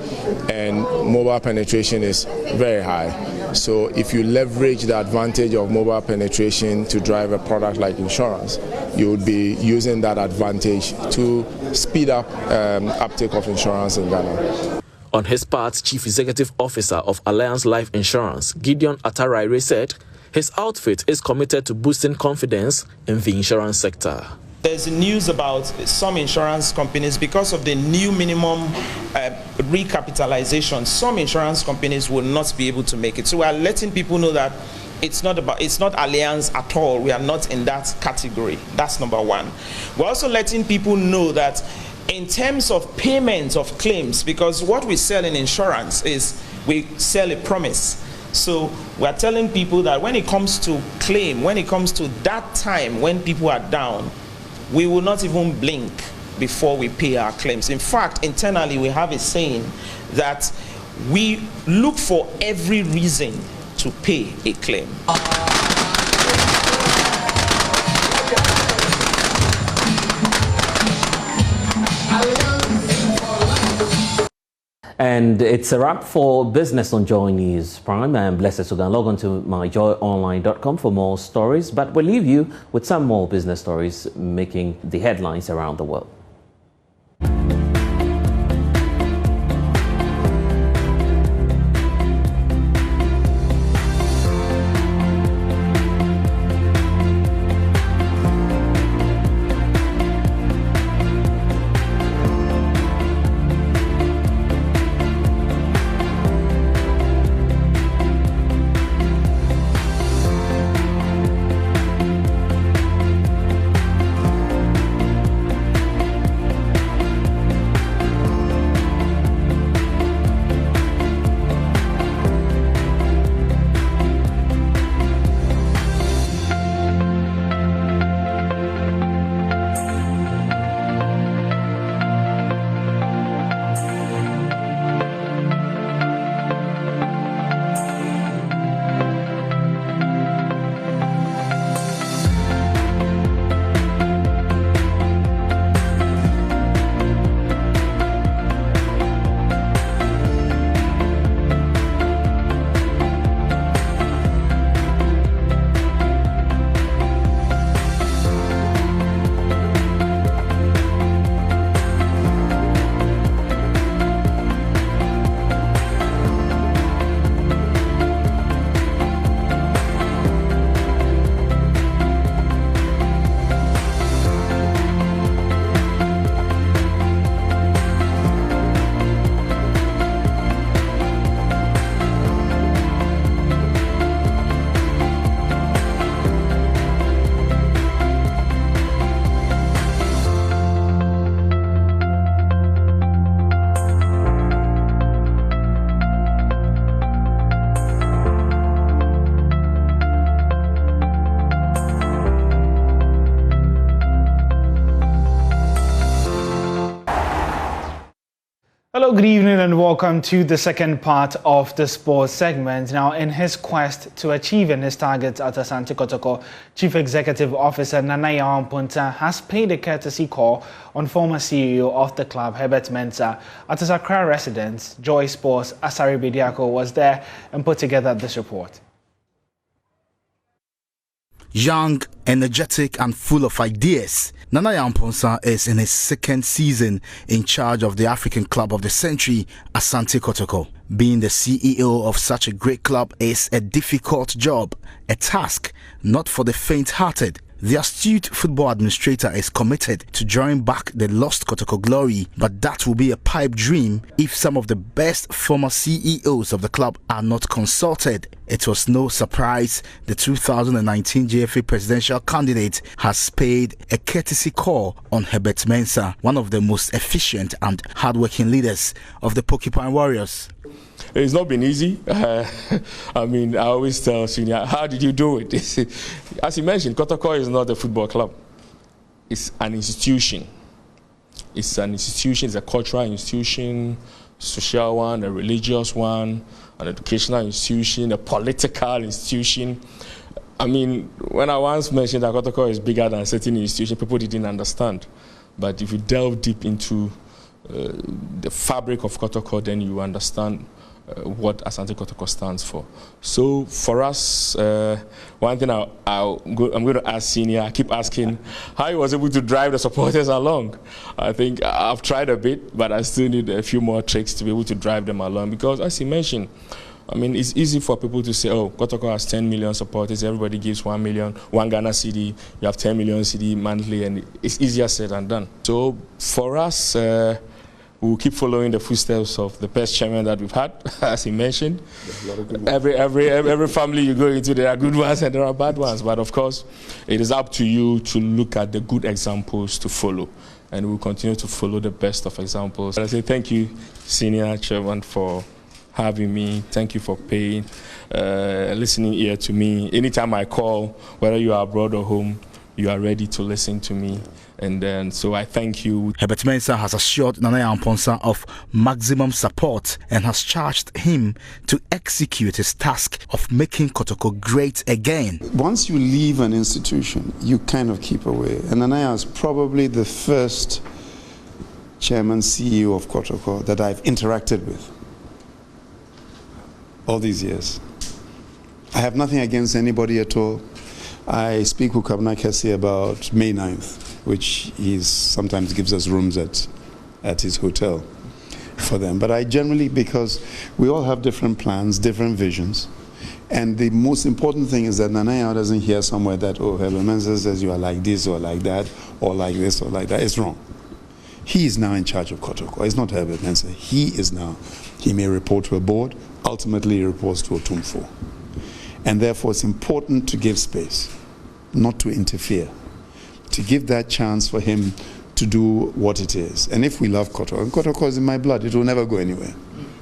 Speaker 6: and mobile penetration is very high. So if you leverage the advantage of mobile penetration to drive a product like insurance, you would be using that advantage to speed up uptake of insurance in Ghana.
Speaker 2: On his part, Chief Executive Officer of Alliance Life Insurance, Gideon Ataraire, said his outfit is committed to boosting confidence in the insurance sector.
Speaker 9: There's news about some insurance companies, because of the new minimum recapitalization, some insurance companies will not be able to make it. So we are letting people know that it's not Alliance at all. We are not in that category. That's number one. We're also letting people know that in terms of payment of claims, because what we sell in insurance is we sell a promise. So we're telling people that when it comes to claim, when it comes to that time when people are down, we will not even blink before we pay our claims. In fact, internally we have a saying that we look for every reason to pay a claim.
Speaker 12: And it's a wrap for Business on Joy News Prime. I'm Blessed Sugan. Log on to myjoyonline.com for more stories. But we'll leave you with some more business stories making the headlines around the world.
Speaker 11: Hello, good evening and welcome to the second part of the sports segment. Now, in his quest to achieving his targets at Asante Kotoko, Chief Executive Officer Nana Punta has paid a courtesy call on former CEO of the club, Herbert Mensah. At his Accra residence, Joy Sports Asari Bediako was there and put together this report.
Speaker 14: Young, energetic and full of ideas, Nana Yamponsa is in his second season in charge of the African Club of the Century, Asante Kotoko. Being the CEO of such a great club is a difficult job, a task not for the faint-hearted. The astute football administrator is committed to drawing back the lost Kotoko glory, but that will be a pipe dream if some of the best former CEOs of the club are not consulted. It was no surprise the 2019 GFA presidential candidate has paid a courtesy call on Herbert Mensah, one of the most efficient and hardworking leaders of the Porcupine Warriors.
Speaker 3: It's not been easy. I mean, I always tell Senior, how did you do it? As you mentioned, Kotoko is not a football club. It's an institution. It's an institution, it's a cultural institution, social one, a religious one, an educational institution, a political institution. I mean, when I once mentioned that Kotoko is bigger than a certain institution, people didn't understand. But if you delve deep into the fabric of Kotoko, then you understand what Asante Kotoko stands for. So for us, one thing I'm going to ask Senior, I keep asking how he was able to drive the supporters along. I think I've tried a bit, but I still need a few more tricks to be able to drive them along, because as he mentioned, I mean, it's easy for people to say, oh, Kotoko has 10 million supporters, everybody gives 1 million, 1 Ghana cedi, you have 10 million cedi monthly, and it's easier said than done. So for us, we'll keep following the footsteps of the best chairman that we've had, as he mentioned. Every family you go into, there are good ones and there are bad ones. But of course, it is up to you to look at the good examples to follow. And we'll continue to follow the best of examples. And I say thank you, Senior Chairman, for having me. Thank you for paying, listening ear to me. Anytime I call, whether you are abroad or home, you are ready to listen to me. And then, so I thank you.
Speaker 14: Herbert Mensah has assured Nana Amponsa of maximum support and has charged him to execute his task of making Kotoko great again.
Speaker 4: Once you leave an institution, you kind of keep away. And Nana is probably the first chairman, CEO of Kotoko that I've interacted with all these years. I have nothing against anybody at all. I speak with Kabna Kessi about May 9th, which he sometimes gives us rooms at his hotel for them. But I generally, because we all have different plans, different visions, and the most important thing is that Nanaya doesn't hear somewhere that, oh, Herbert Mensah says you are like this or like that, or like this or like that. It's wrong. He is now in charge of Kotoko. It's not Herbert Mensah. He is now. He may report to a board, ultimately he reports to a Otumfo. And therefore it's important to give space, not to interfere, to give that chance for him to do what it is. And if we love Kotoko, and Kotoko is in my blood, it will never go anywhere.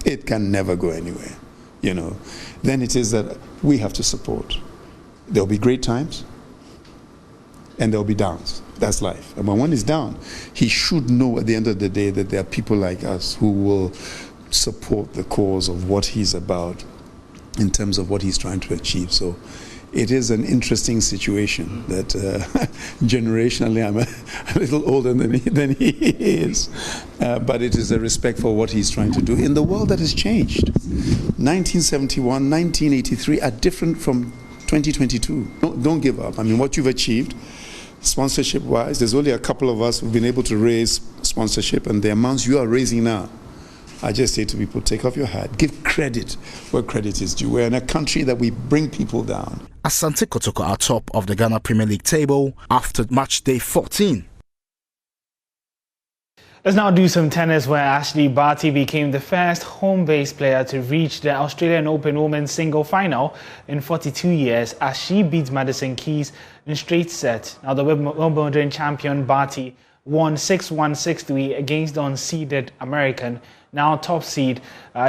Speaker 4: It can never go anywhere, you know. Then it is that we have to support. There'll be great times, and there'll be downs. That's life. And when one is down, he should know at the end of the day that there are people like us who will support the cause of what he's about in terms of what he's trying to achieve. So it is an interesting situation that generationally I'm a little older than he is, but it is a respect for what he's trying to do in the world that has changed. 1971, 1983 are different from 2022. Don't give up. I mean, what you've achieved sponsorship-wise, there's only a couple of us who've been able to raise sponsorship, and the amounts you are raising now, I just say to people, take off your hat, give credit where credit is due. We're in a country that we bring people down.
Speaker 14: Asante Kotoko are top of the Ghana Premier League table after match day 14.
Speaker 11: Let's now do some tennis, where Ashley Barty became the first home-based player to reach the Australian Open Women's Single Final in 42 years as she beat Madison Keys in straight set. Now the Wimbledon champion Barty won 6-1, 6-3 against the unseeded American, now top seed.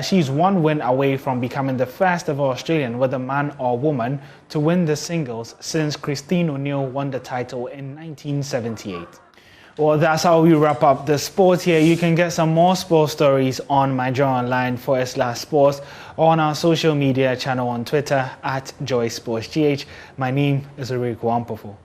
Speaker 11: She's one win away from becoming the first ever Australian, whether man or woman, to win the singles since Christine O'Neill won the title in 1978. Well, that's how we wrap up the sport here. You can get some more sports stories on myjoyonline/sports or on our social media channel on Twitter @JoySportsGH. My name is Ulrich Wampofo.